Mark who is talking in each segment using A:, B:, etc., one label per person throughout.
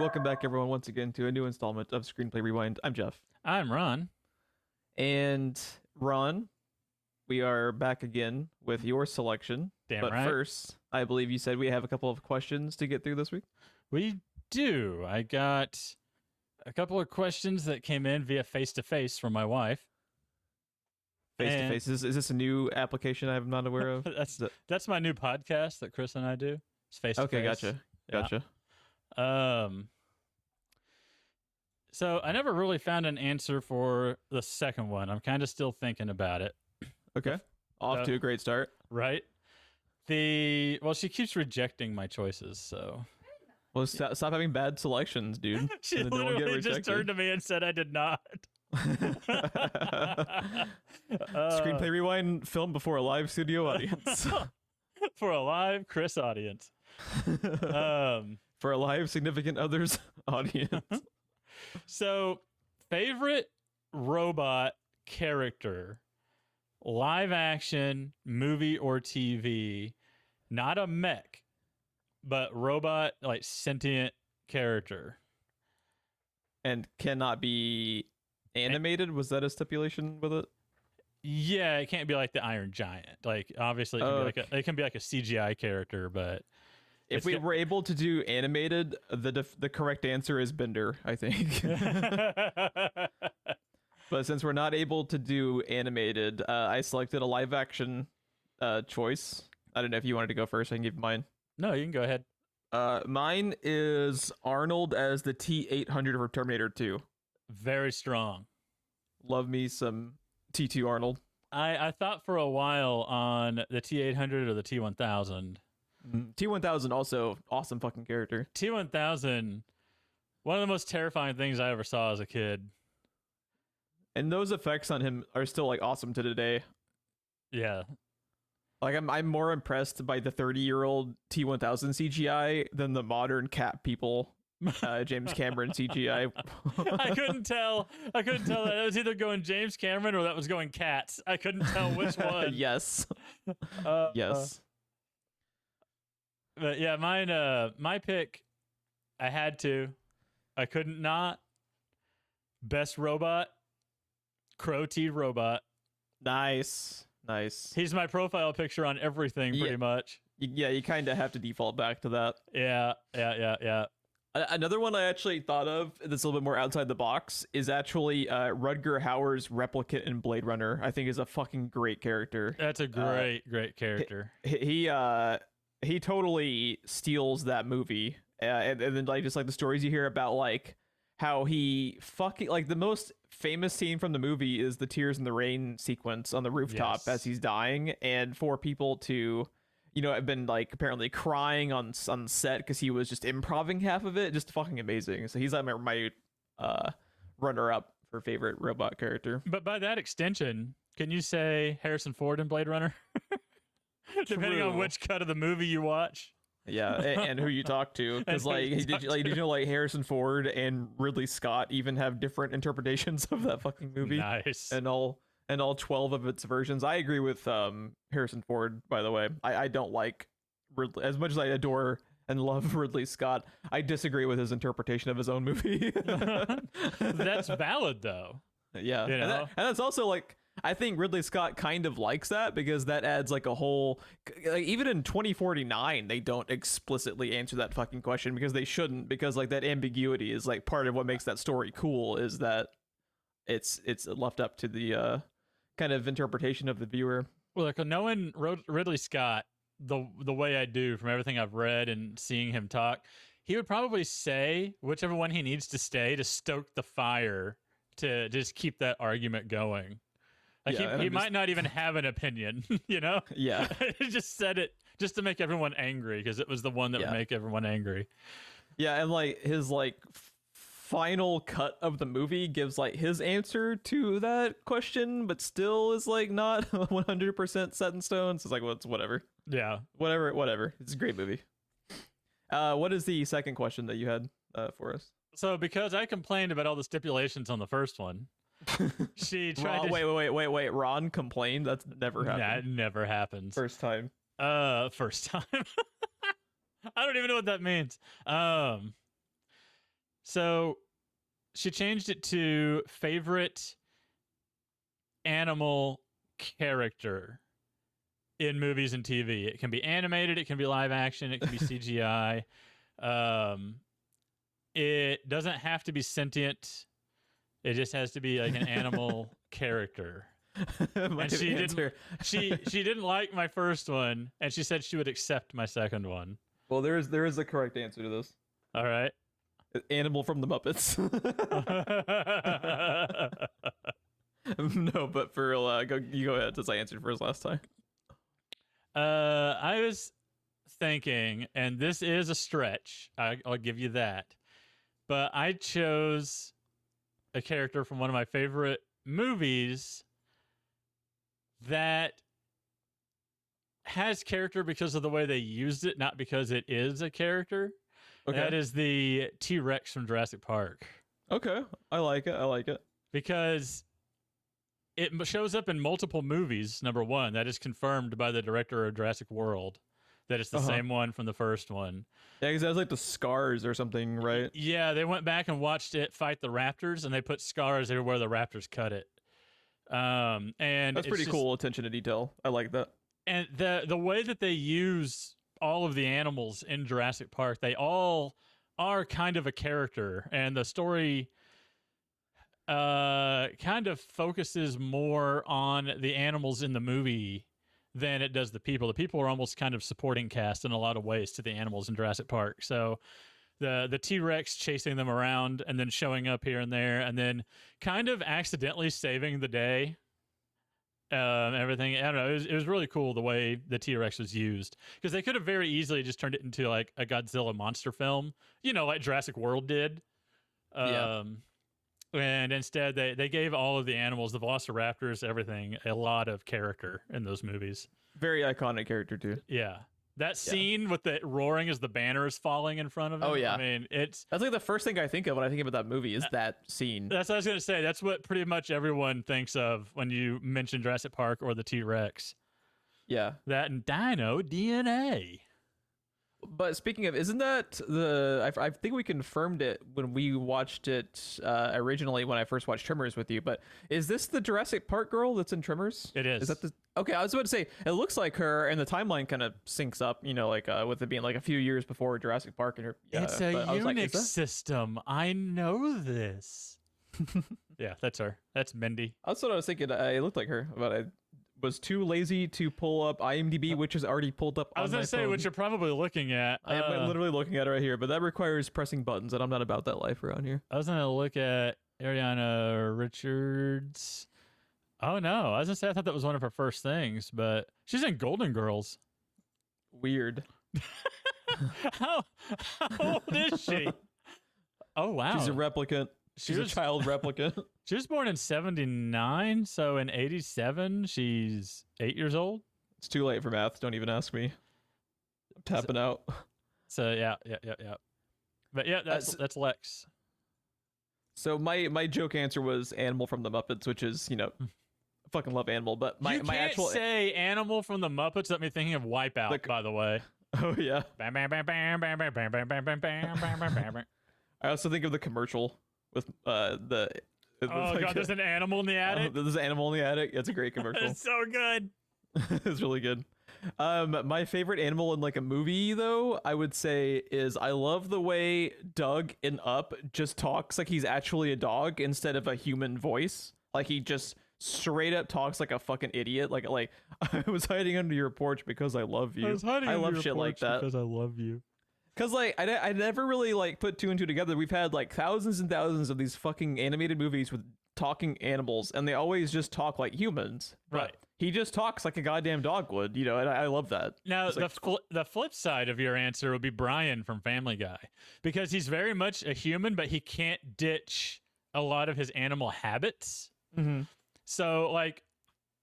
A: Welcome back, everyone, once again to a new installment of Screenplay Rewind. I'm Jeff.
B: I'm Ron.
A: And Ron, we are back again with your selection.
B: Damn
A: but
B: right.
A: first, I believe you said we have a couple of questions to get through this week.
B: We do. I got a couple of questions that came in via face-to-face from my wife.
A: Face-to-face. Is this a new application I'm not aware of?
B: That's my new podcast that Chris and I do. It's face-to-face.
A: Okay, gotcha.
B: Yeah.
A: Gotcha.
B: So I never really found an answer for the second one. I'm kind of still thinking about it.
A: Okay. Off to a great start.
B: Right? Well, she keeps rejecting my choices, so...
A: Well, stop having bad selections, dude.
B: She
A: And then don't get
B: literally just
A: rejected.
B: turned to me and said I did not.
A: Screenplay Rewind film before a live studio audience.
B: For a live Chris audience.
A: For a live significant others audience.
B: So, favorite robot character, live action, movie or TV, not a mech, but robot, like sentient character.
A: And cannot be animated? Was that a stipulation with it?
B: Yeah, it can't be like the Iron Giant. Like, obviously, it can be like a CGI character, but...
A: If we were able to do animated, the correct answer is Bender, I think. But since we're not able to do animated, I selected a live action choice. I don't know if you wanted to go first. I can give mine.
B: No, you can go ahead.
A: Mine is Arnold as the T-800 for Terminator 2.
B: Very strong.
A: Love me some T2 Arnold.
B: I thought for a while on the T-800 or the T-1000.
A: T-1000 also awesome fucking character.
B: T-1000, one of the most terrifying things I ever saw as a kid.
A: And those effects on him are still like awesome to today.
B: Yeah.
A: Like I'm more impressed by the 30-year-old T-1000 CGI than the modern cat people James Cameron CGI.
B: I couldn't tell that it was either going James Cameron or that was going Cats. I couldn't tell which one.
A: Yes. Yes.
B: But yeah, mine. My pick. I had to. I couldn't not. Best robot. Crow T robot.
A: Nice.
B: He's my profile picture on everything, pretty much.
A: Yeah, you kind of have to default back to that.
B: Yeah.
A: Another one I actually thought of that's a little bit more outside the box is actually Rutger Hauer's replicant in Blade Runner. I think is a fucking great character.
B: That's a great character.
A: He totally steals that movie, and then like just like the stories you hear about like how he fucking like the most famous scene from the movie is the tears in the rain sequence on the rooftop as he's dying, and for people to have been like apparently crying on set because he was just improvising half of it, just fucking amazing. So he's like my runner up for favorite robot character.
B: But by that extension, can you say Harrison Ford in Blade Runner? Depending on which cut of the movie you watch.
A: Yeah, and who you talk to, because did you know like Harrison Ford and Ridley Scott even have different interpretations of that fucking movie?
B: Nice.
A: And all 12 of its versions. I agree with Harrison Ford, by the way. I don't like Ridley as much as I adore and love Ridley Scott. I disagree with his interpretation of his own movie.
B: That's valid though.
A: Yeah,
B: you know?
A: And that's also like, I think Ridley Scott kind of likes that because that adds like a whole, like even in 2049, they don't explicitly answer that fucking question because they shouldn't, because like that ambiguity is like part of what makes that story cool, is that it's left up to the kind of interpretation of the viewer.
B: Well, like knowing Ridley Scott the way I do from everything I've read and seeing him talk, he would probably say whichever one he needs to stay to stoke the fire to just keep that argument going. Like he might not even have an opinion, you know?
A: Yeah.
B: He just said it just to make everyone angry because it was the one that would make everyone angry.
A: Yeah, and like his like final cut of the movie gives like his answer to that question, but still is like not 100% set in stone. So it's like, well, it's whatever.
B: Yeah.
A: Whatever. It's a great movie. What is the second question that you had for us?
B: So because I complained about all the stipulations on the first one, she tried to...
A: Wait. Ron complained? That's never happened.
B: That never happens.
A: First time.
B: First time. I don't even know what that means. So she changed it to favorite animal character in movies and TV. It can be animated, it can be live action, it can be CGI. It doesn't have to be sentient. It just has to be like an animal character. And she didn't like my first one, and she said she would accept my second one.
A: Well, there is a correct answer to this.
B: All right.
A: Animal from the Muppets. No, but for real, you go ahead since I answered first last time.
B: I was thinking, and this is a stretch, I'll give you that, but I chose a character from one of my favorite movies that has character because of the way they used it, not because it is a character. Okay. That is the T-Rex from Jurassic Park.
A: Okay, I like it. Because
B: it shows up in multiple movies, number one. That is confirmed by the director of Jurassic World. That it's the same one from the first one.
A: Yeah, because that was like the scars or something, right?
B: Yeah, they went back and watched it fight the raptors, and they put scars everywhere the raptors cut it. And
A: that's pretty cool attention to detail. I like that.
B: And the way that they use all of the animals in Jurassic Park, they all are kind of a character, and the story kind of focuses more on the animals in the movie than it does the people. The people are almost kind of supporting cast in a lot of ways to the animals in Jurassic Park. So the T-Rex chasing them around and then showing up here and there and then kind of accidentally saving the day. Everything. I don't know. It was really cool the way the T-Rex was used, because they could have very easily just turned it into like a Godzilla monster film, like Jurassic World did. And instead they gave all of the animals, the velociraptors, everything, a lot of character in those movies.
A: Very iconic character too.
B: Yeah. That scene with the roaring as the banner is falling in front of him.
A: Oh, yeah.
B: I mean, that's
A: like the first thing I think of when I think about that movie is that scene.
B: That's what I was going to say. That's what pretty much everyone thinks of when you mention Jurassic Park or the T-Rex.
A: Yeah.
B: That and Dino DNA.
A: But speaking of, isn't that I think we confirmed it when we watched it originally when I first watched Tremors with you, but is this the Jurassic Park girl that's in Tremors?
B: It is.
A: Is that okay, I was about to say, it looks like her, and the timeline kind of syncs up, with it being like a few years before Jurassic Park. And her,
B: it's a Unix system. I know this. Yeah, that's her. That's Mindy.
A: That's what I was thinking. It looked like her, but I was too lazy to pull up IMDb, which is already pulled up on my phone.
B: I was going to say, what you're probably looking at.
A: I am literally looking at it right here, but that requires pressing buttons, and I'm not about that life around here.
B: I was going to look at Ariana Richards. Oh, no. I was going to say, I thought that was one of her first things, but she's in Golden Girls.
A: Weird.
B: How old is she? Oh, wow.
A: She's a replicant. She's a child replicant.
B: She was born in 79, so in 87, she's 8 years old.
A: It's too late for math. Don't even ask me. I'm tapping out.
B: So, yeah. But, yeah, that's Lex.
A: So, my joke answer was Animal from the Muppets, which is, I fucking love Animal. But my actual...
B: say Animal from the Muppets. Let me thinking of Wipeout, by the way.
A: Oh, yeah.
B: Bam, bam, bam, bam, bam, bam, bam, bam, bam, bam, bam, bam, bam.
A: I also think of the commercial with
B: God, there's an animal in the attic?
A: There's an animal in the attic. It's a great commercial.
B: It's so good.
A: It's really good. My favorite animal in like a movie, though, I would say is I love the way Doug in Up just talks like he's actually a dog instead of a human voice. Like he just straight up talks like a fucking idiot. Like I was hiding under your porch because I love you. I love shit like that
B: because I love you.
A: Because, like, I never really, like, put two and two together. We've had, like, thousands and thousands of these fucking animated movies with talking animals, and they always just talk like humans.
B: Right.
A: He just talks like a goddamn dog would, and I love that.
B: Now, the flip side of your answer would be Brian from Family Guy, because he's very much a human, but he can't ditch a lot of his animal habits.
A: Mm-hmm.
B: So, like,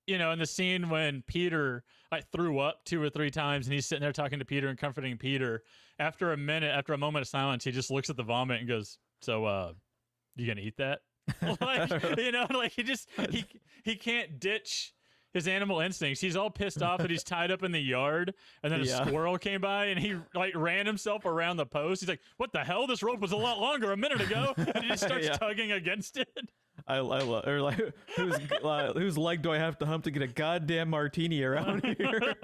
B: in the scene when Peter threw up 2 or 3 times and he's sitting there talking to Peter and comforting Peter, after a moment of silence, he just looks at the vomit and goes, so, you gonna eat that? Like, he can't ditch his animal instincts. He's all pissed off that he's tied up in the yard, and then a squirrel came by and he like ran himself around the post. He's like, "What the hell? This rope was a lot longer a minute ago," and he just starts tugging against it.
A: I love, or like, whose leg do I have to hump to get a goddamn martini around here?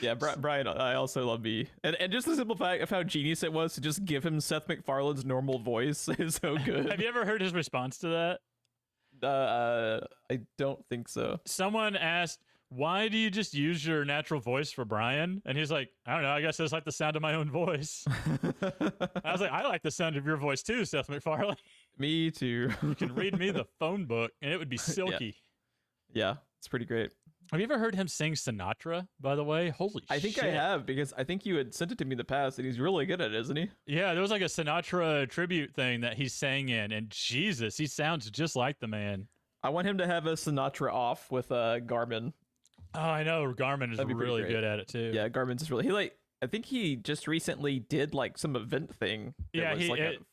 A: Yeah, Brian, I also love me. And just the simple fact of how genius it was to just give him Seth MacFarlane's normal voice is so good.
B: Have you ever heard his response to that?
A: I don't think so.
B: Someone asked, "Why do you just use your natural voice for Brian?" And he's like, "I don't know. I guess I just like the sound of my own voice." I was like, "I like the sound of your voice too, Seth MacFarlane."
A: Me too.
B: You can read me the phone book, and it would be silky.
A: Yeah, it's pretty great.
B: Have you ever heard him sing Sinatra, by the way? Holy shit.
A: I think I have, because I think you had sent it to me in the past, and he's really good at it, isn't he?
B: Yeah, there was like a Sinatra tribute thing that he sang in, and Jesus, he sounds just like the man.
A: I want him to have a Sinatra off with Garmin.
B: Oh, I know. Garmin is really good at it, too.
A: Yeah, Garmin's just really... I think he just recently did like some event thing.
B: Yeah,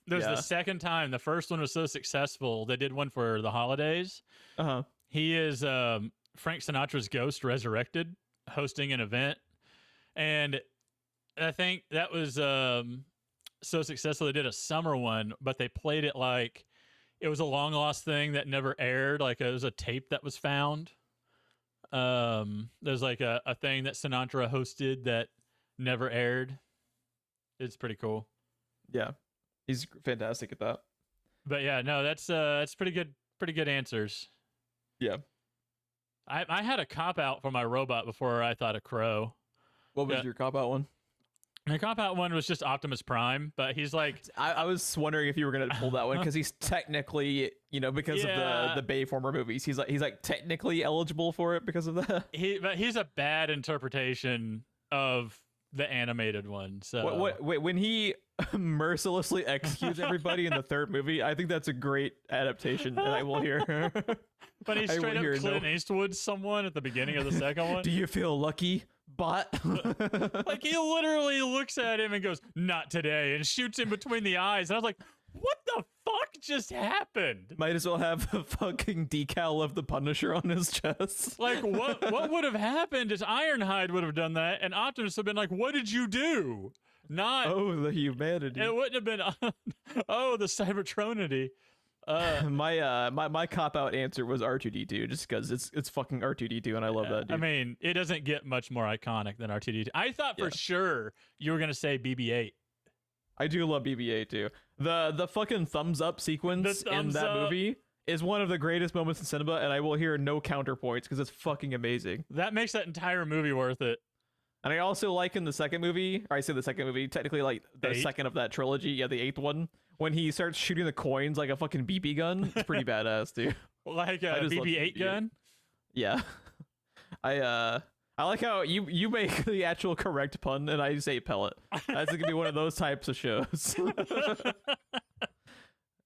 B: there's the second time. The first one was so successful, they did one for the holidays.
A: Uh-huh.
B: He is... Frank Sinatra's ghost resurrected, hosting an event, and I think that was so successful they did a summer one, but they played it like it was a long lost thing that never aired, like it was a tape that was found. There's like a thing that Sinatra hosted that never aired. It's pretty cool.
A: Yeah, he's fantastic at that.
B: But yeah, no, that's pretty good answers.
A: Yeah.
B: I had a cop-out for my robot before I thought of Crow.
A: What was your cop-out one?
B: The cop-out one was just Optimus Prime, but he's like...
A: I was wondering if you were going to pull that one, because he's technically, because of the Bayformer movies, he's like technically eligible for it because of that.
B: But he's a bad interpretation of the animated one. So
A: when he mercilessly executes everybody in the third movie, I think that's a great adaptation, and I will hear...
B: But he straight up Clint Eastwood someone at the beginning of the second one.
A: Do you feel lucky, bot?
B: Like, he literally looks at him and goes, "Not today," and shoots him between the eyes. And I was like, what the fuck just happened?
A: Might as well have a fucking decal of the Punisher on his chest.
B: Like, what would have happened is Ironhide would have done that, and Optimus would have been like, "What did you do?" Not,
A: "Oh, the humanity."
B: It wouldn't have been, "Oh, the Cybertronity."
A: My cop out answer was R2D2, just because it's fucking R2D2, and I love that dude.
B: I mean, it doesn't get much more iconic than R2D2. I thought for sure you were gonna say BB-8.
A: I do love BB-8 too. The fucking thumbs up sequence in that movie is one of the greatest moments in cinema, and I will hear no counterpoints because it's fucking amazing.
B: That makes that entire movie worth it.
A: And I also like in the second movie, or I say the second movie, technically like the second of that trilogy, the eighth one, when he starts shooting the coins like a fucking BB gun. It's pretty badass, dude.
B: Like a BB-8 gun?
A: Yeah. I like how you make the actual correct pun and I say pellet. That's gonna be one of those types of shows.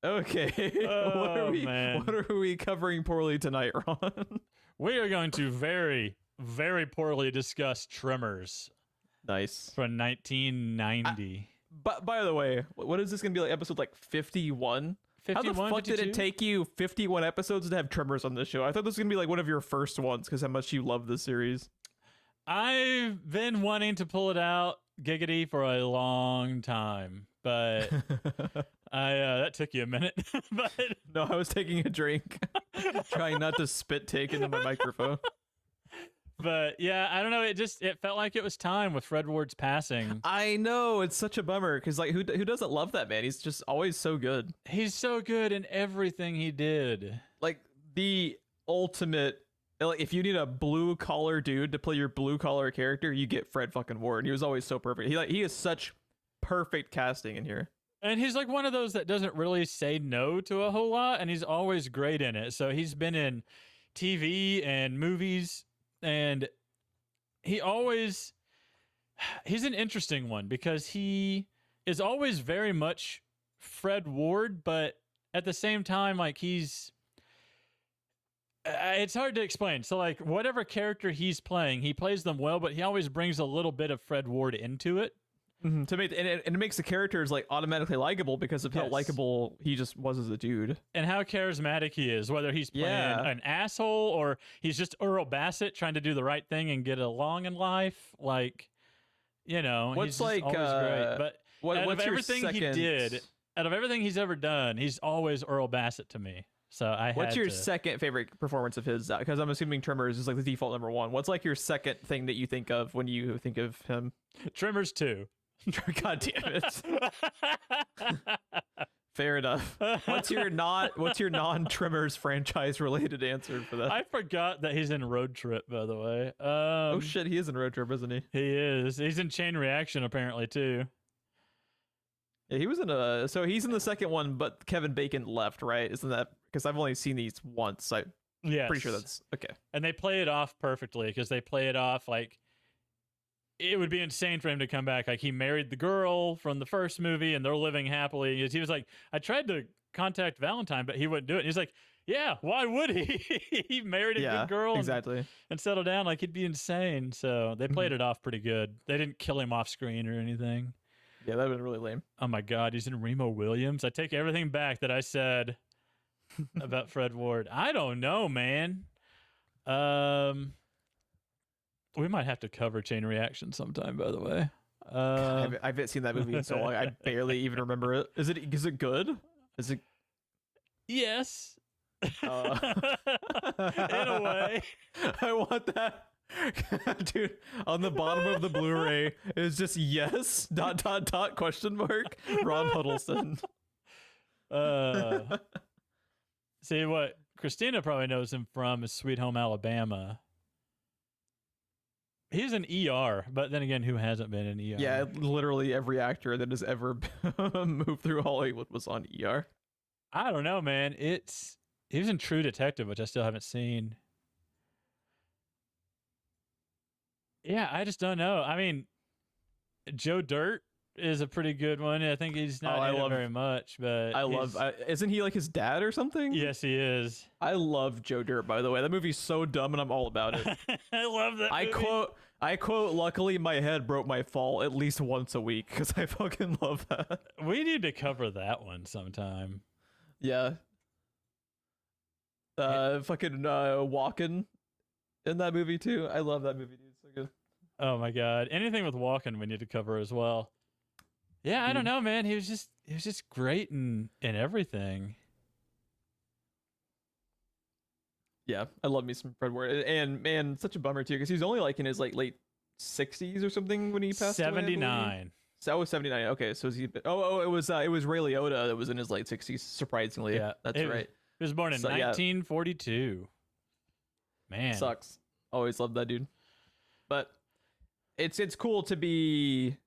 A: Okay. What are we covering poorly tonight, Ron?
B: We are going to very, very poorly discuss Tremors.
A: Nice.
B: From 1990.
A: But by the way, what is this going to be like, episode like 51?
B: 51,
A: how the fuck
B: 52?
A: did it take you 51 episodes to have Tremors on this show? I thought this was going to be like one of your first ones because how much you love this series.
B: I've been wanting to pull it out, giggity, for a long time, but that took you a minute. But
A: no, I was taking a drink, trying not to spit take into my microphone.
B: But yeah, I don't know. It felt like it was time with Fred Ward's passing.
A: I know, it's such a bummer because like who doesn't love that man? He's just always so good.
B: He's so good in everything he did.
A: Like the ultimate. Like if you need a blue collar dude to play your blue collar character, you get Fred fucking Ward. He was always so perfect. He is such perfect casting in here.
B: And he's like one of those that doesn't really say no to a whole lot, and he's always great in it. So he's been in TV and movies. And he's an interesting one because he is always very much Fred Ward, but at the same time, like it's hard to explain. So like whatever character he's playing, he plays them well, but he always brings a little bit of Fred Ward into it.
A: To make and it makes the characters like automatically likable because of how likable he just was as a dude
B: and how charismatic he is, whether he's playing an asshole or he's just Earl Bassett trying to do the right thing and get along in life. Like, you know,
A: what's
B: he's always great. But out of everything he did, out of everything he's ever done, he's always Earl Bassett to me. So
A: what's your second favorite performance of his? Because I'm assuming Tremors is like the default number one. What's like your second thing that you think of when you think of him?
B: Tremors 2.
A: God damn it. Fair enough. What's your non-Tremors franchise related answer for that?
B: I forgot that he's in Road Trip, by the way.
A: Oh shit, he is in Road Trip, isn't he?
B: He is. He's in Chain Reaction apparently too.
A: Yeah, he was in so he's in the second one, but Kevin Bacon left, right? Isn't that because I've only seen these once? Pretty sure that's okay.
B: And they play it off perfectly because they play it off like it would be insane for him to come back. Like he married the girl from the first movie and they're living happily. He was like, I tried to contact Valentine, but he wouldn't do it. And he's like, yeah, why would he? He married a good girl and settled down. Like he'd be insane. So they played it off pretty good. They didn't kill him off screen or anything.
A: Yeah, that would have been really lame.
B: Oh my God, he's in Remo Williams. I take everything back that I said about Fred Ward. I don't know, man. We might have to cover Chain Reaction sometime, by the way.
A: I haven't seen that movie in so long. I barely even remember it. Is it good? Is it?
B: Yes. In a way.
A: I want that. Dude, on the bottom of the Blu-ray is just yes ... question mark Ron Huddleston.
B: See what Christina probably knows him from is Sweet Home Alabama. He's an ER, but then again, who hasn't been in ER?
A: Yeah, literally every actor that has ever moved through Hollywood was on ER.
B: I don't know, man. He was in True Detective, which I still haven't seen. Yeah, I just don't know. I mean, Joe Dirt is a pretty good one. I think he's not in it very much, but
A: isn't he like his dad or something?
B: Yes, he is.
A: I love Joe Dirt, by the way. That movie's so dumb and I'm all about it.
B: I love that movie.
A: I quote, luckily my head broke my fall at least once a week because I fucking love that.
B: We need to cover that one sometime.
A: Yeah. Fucking Walken in that movie too. I love that movie, dude. It's so good.
B: Oh my God. Anything with Walken we need to cover as well. Yeah, I don't know, man. He was just great in everything.
A: Yeah, I love me some Fred Ward, and man, such a bummer too because he's only like in his like late 60s or something when he passed
B: 79.
A: away. So that was 79. Okay, so is he? It was Ray Liotta that was in his late 60s. Surprisingly, yeah, that's right.
B: He was born in 1942. Man,
A: sucks. Always loved that dude, but it's cool to be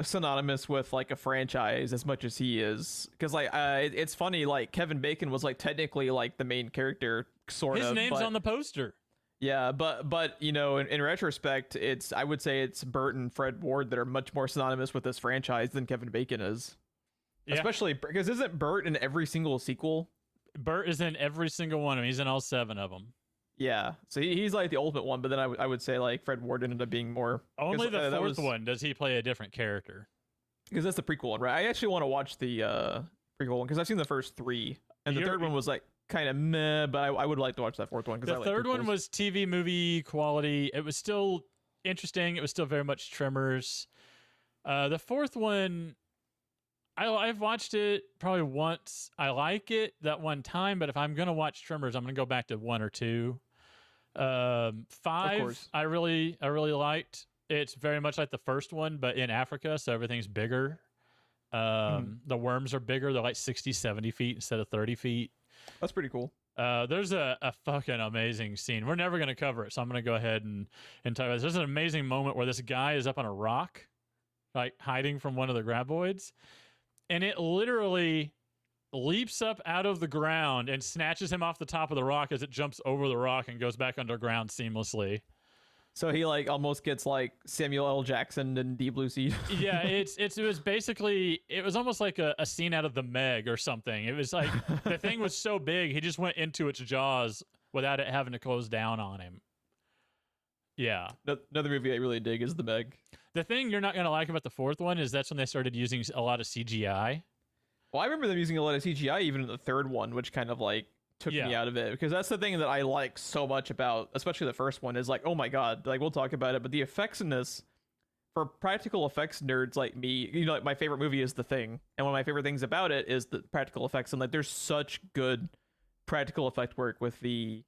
A: synonymous with like a franchise as much as he is because like it's funny, like Kevin Bacon was like technically like the main character sort of.
B: His name's on the poster.
A: Yeah, but you know, in retrospect, I would say it's Burt and Fred Ward that are much more synonymous with this franchise than Kevin Bacon is. Yeah. Especially because isn't Burt in every single sequel?
B: Burt is in every single one of them. He's in all 7 of them.
A: Yeah, so he's like the ultimate one, but then I would say like Fred Ward ended up being more.
B: Only the fourth one does he play a different character.
A: Because that's the prequel one, right? I actually want to watch the prequel one because I've seen the first 3, and the third one was like kind of meh, but I would like to watch that fourth one.
B: The third one was TV movie quality. It was still interesting. It was still very much Tremors. The fourth one, I've watched it probably once. I like it that one time, but if I'm gonna watch Tremors, I'm gonna go back to 1 or 2. 5, I really liked. It's very much like the first one, but in Africa, so everything's bigger. The worms are bigger. They're like 60, 70 feet instead of 30 feet.
A: That's pretty cool.
B: There's a fucking amazing scene. We're never going to cover it, so I'm going to go ahead and talk about this. There's an amazing moment where this guy is up on a rock, like hiding from one of the graboids, and it literally leaps up out of the ground and snatches him off the top of the rock as it jumps over the rock and goes back underground seamlessly.
A: So he like almost gets like Samuel L. Jackson and Deep Blue Sea.
B: Yeah, it was basically, it was almost like a scene out of The Meg or something. It was like the thing was so big, he just went into its jaws without it having to close down on him. Yeah.
A: Another movie I really dig is The Meg.
B: The thing you're not going to like about the fourth one is that's when they started using a lot of CGI.
A: Well, I remember them using a lot of CGI even in the third one, which kind of like took me out of it, because that's the thing that I like so much about, especially the first one, is like, oh my god, like we'll talk about it, but the effects in this, for practical effects nerds like me, you know, like my favorite movie is The Thing, and one of my favorite things about it is the practical effects, and like there's such good practical effect work with the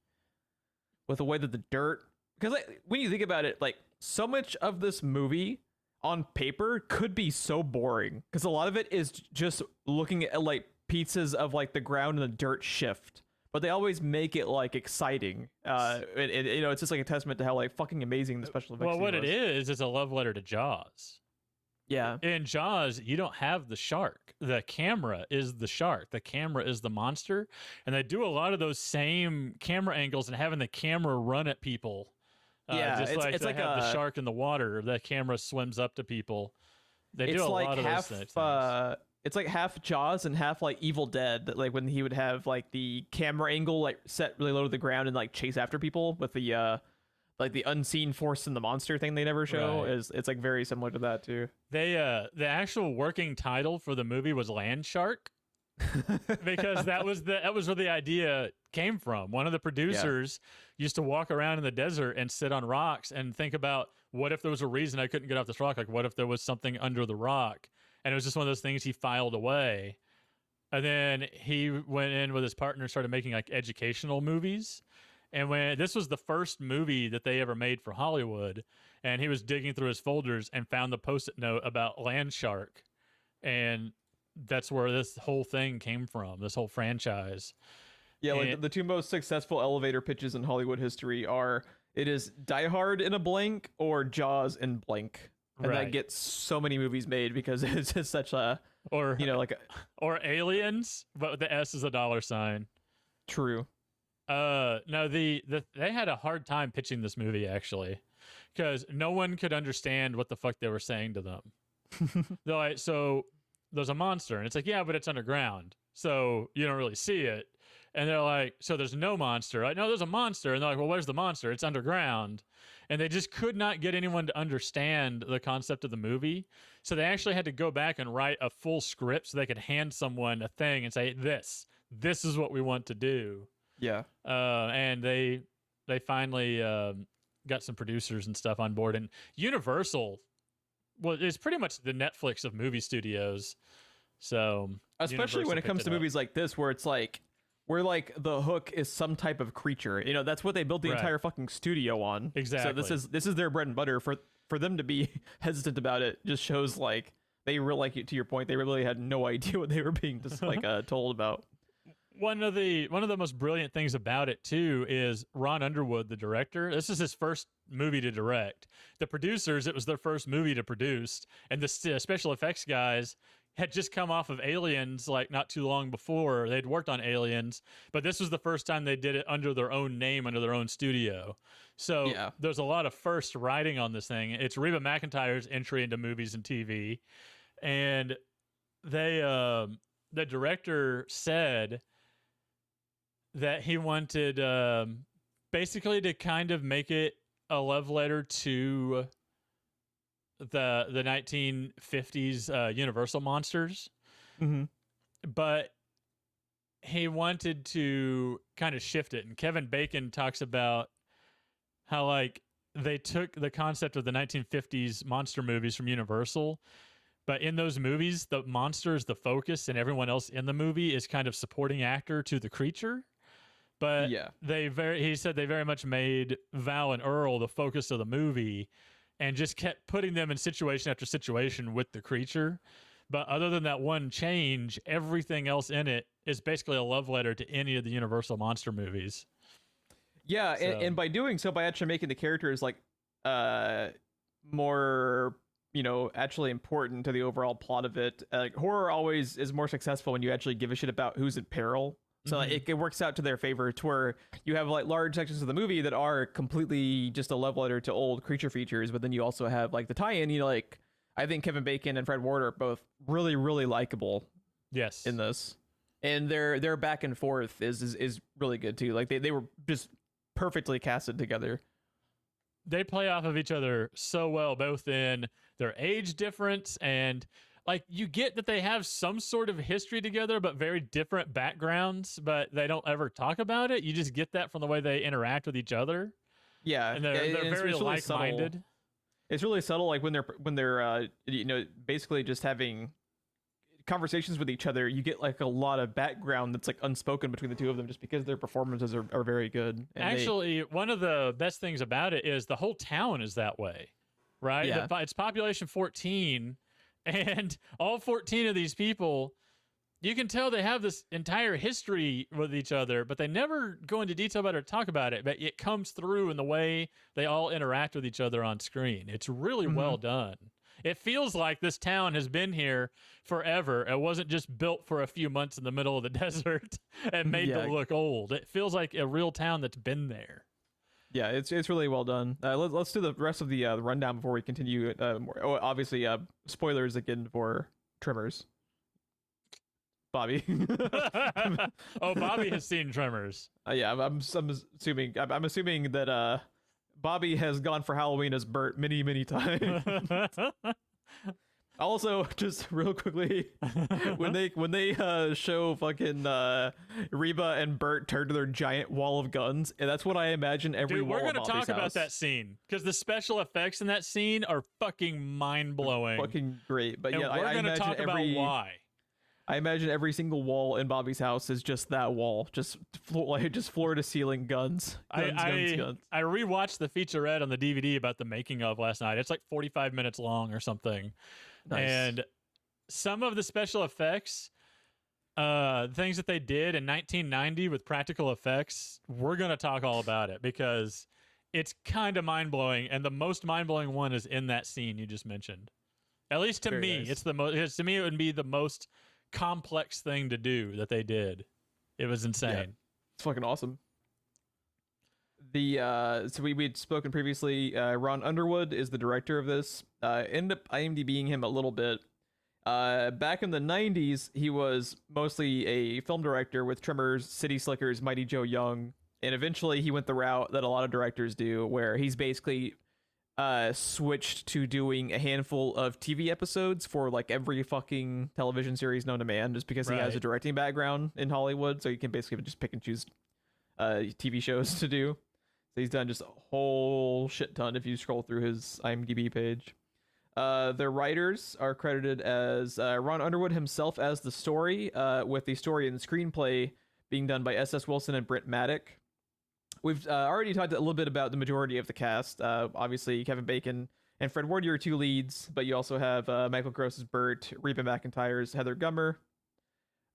A: way that the dirt, because like, when you think about it, like so much of this movie on paper could be so boring, because a lot of it is just looking at like pieces of like the ground and the dirt shift, but they always make it like exciting. You know, it's just like a testament to how like fucking amazing the special effects.
B: Well, what it is a love letter to Jaws.
A: Yeah.
B: In Jaws, you don't have the shark. The camera is the shark. The camera is the monster. And they do a lot of those same camera angles and having the camera run at people.
A: Yeah,
B: just like they have the shark in the water. The camera swims up to people. They do a lot of those things.
A: It's like half Jaws and half like Evil Dead, that like when he would have like the camera angle like set really low to the ground and like chase after people with the like the unseen force in the monster thing they never show.
B: Right.
A: It's like very similar to that too.
B: They the actual working title for the movie was Land Shark. Because that was where the idea came from. One of the producers used to walk around in the desert and sit on rocks and think about, what if there was a reason I couldn't get off this rock? Like, what if there was something under the rock? And it was just one of those things he filed away. And then he went in with his partner and started making like educational movies. And when this was the first movie that they ever made for Hollywood, and he was digging through his folders and found the Post-it note about Land Shark. And that's where this whole thing came from, this whole franchise.
A: Yeah, like the two most successful elevator pitches in Hollywood history are, it is Die Hard in a blank or Jaws in blank. And that gets so many movies made because it's just such a,
B: or
A: you know, like
B: or Aliens, but the S is a dollar sign.
A: True.
B: No, they had a hard time pitching this movie actually, because no one could understand what the fuck they were saying to them. They're like, so there's a monster, and it's like, yeah, but it's underground, so you don't really see it. And they're like, so there's no monster, right? No, there's a monster. And they're like, well, where's the monster? It's underground. And they just could not get anyone to understand the concept of the movie. So they actually had to go back and write a full script so they could hand someone a thing and say, this is what we want to do.
A: Yeah.
B: And they finally got some producers and stuff on board. And Universal, well, it's pretty much the Netflix of movie studios. So
A: especially when it comes to movies like this, where it's like, where like the hook is some type of creature, you know, that's what they built the entire fucking studio on.
B: Exactly.
A: So this is their bread and butter. For them to be hesitant about it just shows like they really, like, to your point, they really had no idea what they were being just like told about.
B: One of the most brilliant things about it too is Ron Underwood, the director. This is his first movie to direct. The producers, it was their first movie to produce, and the special effects guys had just come off of Aliens like not too long before. They'd worked on Aliens, but this was the first time they did it under their own name, under their own studio. So there's a lot of first writing on this thing. It's Reba McEntire's entry into movies and TV. And they, the director said that he wanted basically to kind of make it a love letter to the 1950s Universal monsters.
A: Mm-hmm.
B: But he wanted to kind of shift it. And Kevin Bacon talks about how like they took the concept of the 1950s monster movies from Universal, but in those movies, the monster is the focus and everyone else in the movie is kind of supporting actor to the creature. But he said they very much made Val and Earl the focus of the movie and just kept putting them in situation after situation with the creature. But other than that one change, everything else in it is basically a love letter to any of the Universal monster movies.
A: Yeah, so. And by doing so, by actually making the characters like more, you know, actually important to the overall plot of it. Like horror always is more successful when you actually give a shit about who's in peril. So like, it works out to their favor, to where you have like large sections of the movie that are completely just a love letter to old creature features, but then you also have like the tie-in. You know, like I think Kevin Bacon and Fred Ward are both really, really likable.
B: Yes,
A: in this, and their back and forth is really good too. Like they were just perfectly casted together.
B: they play off of each other so well, both in their age difference and like you get that they have some sort of history together, but very different backgrounds, but they don't ever talk about it. You just get that from the way they interact with each other.
A: Yeah,
B: And they're
A: it's
B: very
A: really
B: like-minded.
A: subtle. It's really subtle, like when they're basically just having conversations with each other. You get like a lot of background that's like unspoken between the two of them, just because their performances are very good. And
B: actually, one of the best things about it is the whole town is that way, right?
A: Yeah.
B: It's population 14, and all 14 of these people, you can tell they have this entire history with each other, but they never go into detail about it or talk about it. But it comes through in the way they all interact with each other on screen. It's really well done. It feels like this town has been here forever. It wasn't just built for a few months in the middle of the desert and made to look old. It feels like a real town that's been there.
A: Yeah, it's really well done. Let's do the rest of the rundown before we continue. Obviously, spoilers again for Tremors. Bobby.
B: Oh, Bobby has seen Tremors.
A: Yeah, I'm assuming that Bobby has gone for Halloween as Bert many times. Also, just real quickly, when they show fucking Reba and Bert turn to their giant wall of guns, and that's what I imagine every
B: Dude,
A: wall
B: we're
A: of
B: gonna
A: Bobby's
B: talk about
A: house.
B: that scene because the special effects in that scene are fucking mind blowing.
A: Fucking great, but
B: and
A: yeah,
B: we're
A: I
B: gonna
A: imagine
B: talk about why.
A: I imagine every single wall in Bobby's house is just that wall, just floor to ceiling guns. Guns.
B: I rewatched the featurette on the DVD about the making of last night. It's like 45 minutes long or something.
A: Nice.
B: And some of the special effects, things that they did in 1990 with practical effects, we're going to talk all about it because it's kind of mind-blowing. And the most mind-blowing one is in that scene you just mentioned. At least to
A: Very
B: me,
A: nice.
B: it's the most. To me, it would be the most complex thing to do that they did. It was insane.
A: Yeah, it's fucking awesome. So we'd spoken previously. Ron Underwood is the director of this. Ended up IMDbing him a little bit. Back in the 90s, he was mostly a film director with Tremors, City Slickers, Mighty Joe Young, and eventually he went the route that a lot of directors do, where he's basically switched to doing a handful of TV episodes for like every fucking television series known to man, just because he has a directing background in Hollywood, so he can basically just pick and choose TV shows to do. So he's done just a whole shit ton if you scroll through his IMDb page. The writers are credited as Ron Underwood himself as the story, with the story and screenplay being done by S.S. Wilson and Brent Maddock. We've already talked a little bit about the majority of the cast. Obviously, Kevin Bacon and Fred Ward are two leads, but you also have Michael Gross as Bert, Reba McEntire's Heather Gummer.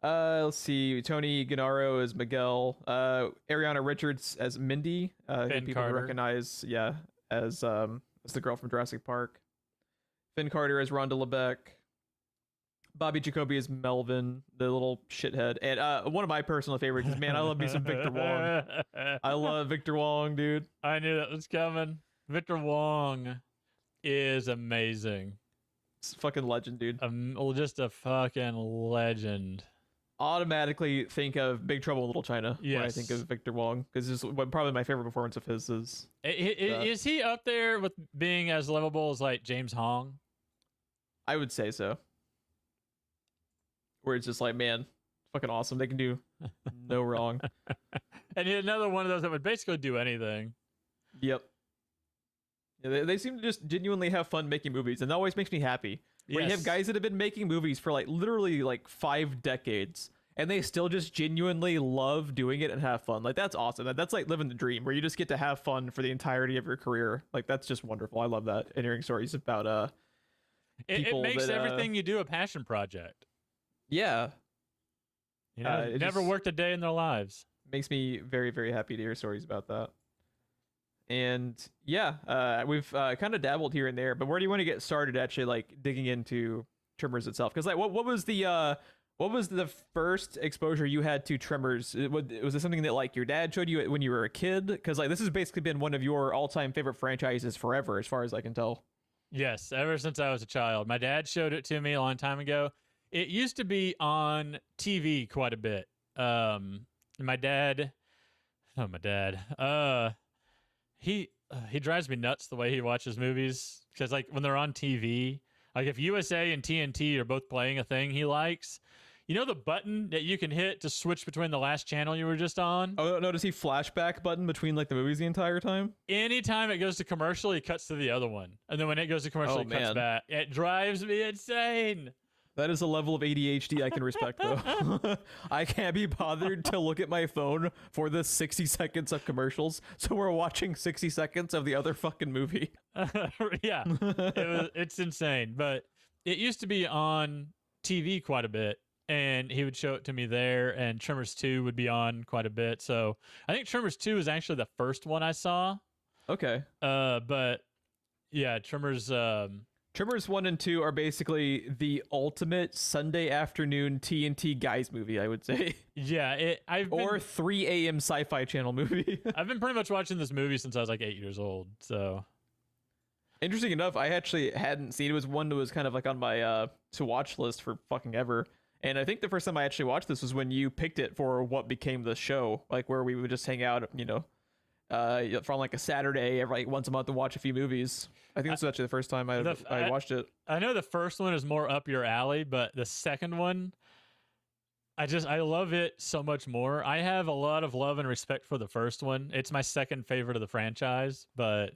A: Let's see, Tony Gennaro as Miguel, Ariana Richards as Mindy, who people
B: Carter.
A: recognize, as the girl from Jurassic Park. Finn Carter as Rhonda LeBeck. Bobby Jacoby as Melvin, the little shithead. And one of my personal favorites is, man, I love me some Victor Wong. I love Victor Wong, dude.
B: I knew that was coming. Victor Wong is amazing.
A: It's a fucking legend, dude.
B: Just a fucking legend.
A: Automatically think of Big Trouble in Little China when I
B: Yes.
A: think of Victor Wong, because this is probably my favorite performance of his is.
B: Is he up there with being as lovable as like James Hong?
A: I would say so. Where it's just like, man, fucking awesome. They can do no wrong.
B: And he's another one of those that would basically do anything.
A: Yep. Yeah, they seem to just genuinely have fun making movies, and that always makes me happy. Where you have guys that have been making movies for like literally like 5 decades, and they still just genuinely love doing it and have fun. Like, that's awesome. That's like living the dream, where you just get to have fun for the entirety of your career. Like, that's just wonderful. I love that. And hearing stories about
B: It makes everything you do a passion project.
A: Yeah.
B: You know,
A: It
B: never
A: just
B: worked a day in their lives.
A: makes me very, very happy to hear stories about that. And yeah, we've kind of dabbled here and there, but where do you want to get started actually like digging into Tremors itself? Because like, what was the first exposure you had to Tremors? Was it something that like your dad showed you when you were a kid? Because like this has basically been one of your all-time favorite franchises forever, as far as I can tell.
B: Yes, ever since I was a child. My dad showed it to me a long time ago. It used to be on TV quite a bit. My dad, he he drives me nuts the way he watches movies, because like when they're on TV, like if USA and TNT are both playing a thing he likes, you know the button that you can hit to switch between the last channel you were just on?
A: Oh no, does he flashback button between like the movies the entire time?
B: Anytime it goes to commercial, he cuts to the other one. And then when it goes to commercial,
A: Oh,
B: he cuts
A: man.
B: back. It drives me insane.
A: That is a level of ADHD I can respect, though. I can't be bothered to look at my phone for the 60 seconds of commercials, so we're watching 60 seconds of the other fucking movie.
B: Yeah, it's insane. But it used to be on TV quite a bit, and he would show it to me there, and Tremors 2 would be on quite a bit. So I think Tremors 2 is actually the first one I saw.
A: Okay.
B: But yeah, Tremors...
A: Tremors 1 and 2 are basically the ultimate Sunday afternoon TNT guys movie, I would say.
B: Yeah,
A: or 3 a.m. sci-fi channel movie.
B: I've been pretty much watching this movie since I was like 8 years old, so...
A: Interesting enough, I actually hadn't seen it. It was one that was kind of like on my to-watch list for fucking ever. And I think the first time I actually watched this was when you picked it for what became the show, like where we would just hang out, you know, from like a Saturday every like once a month and watch a few movies. I think this was actually the first time I watched it.
B: I know the first one is more up your alley, but the second one, I love it so much more. I have a lot of love and respect for the first one. It's my second favorite of the franchise, but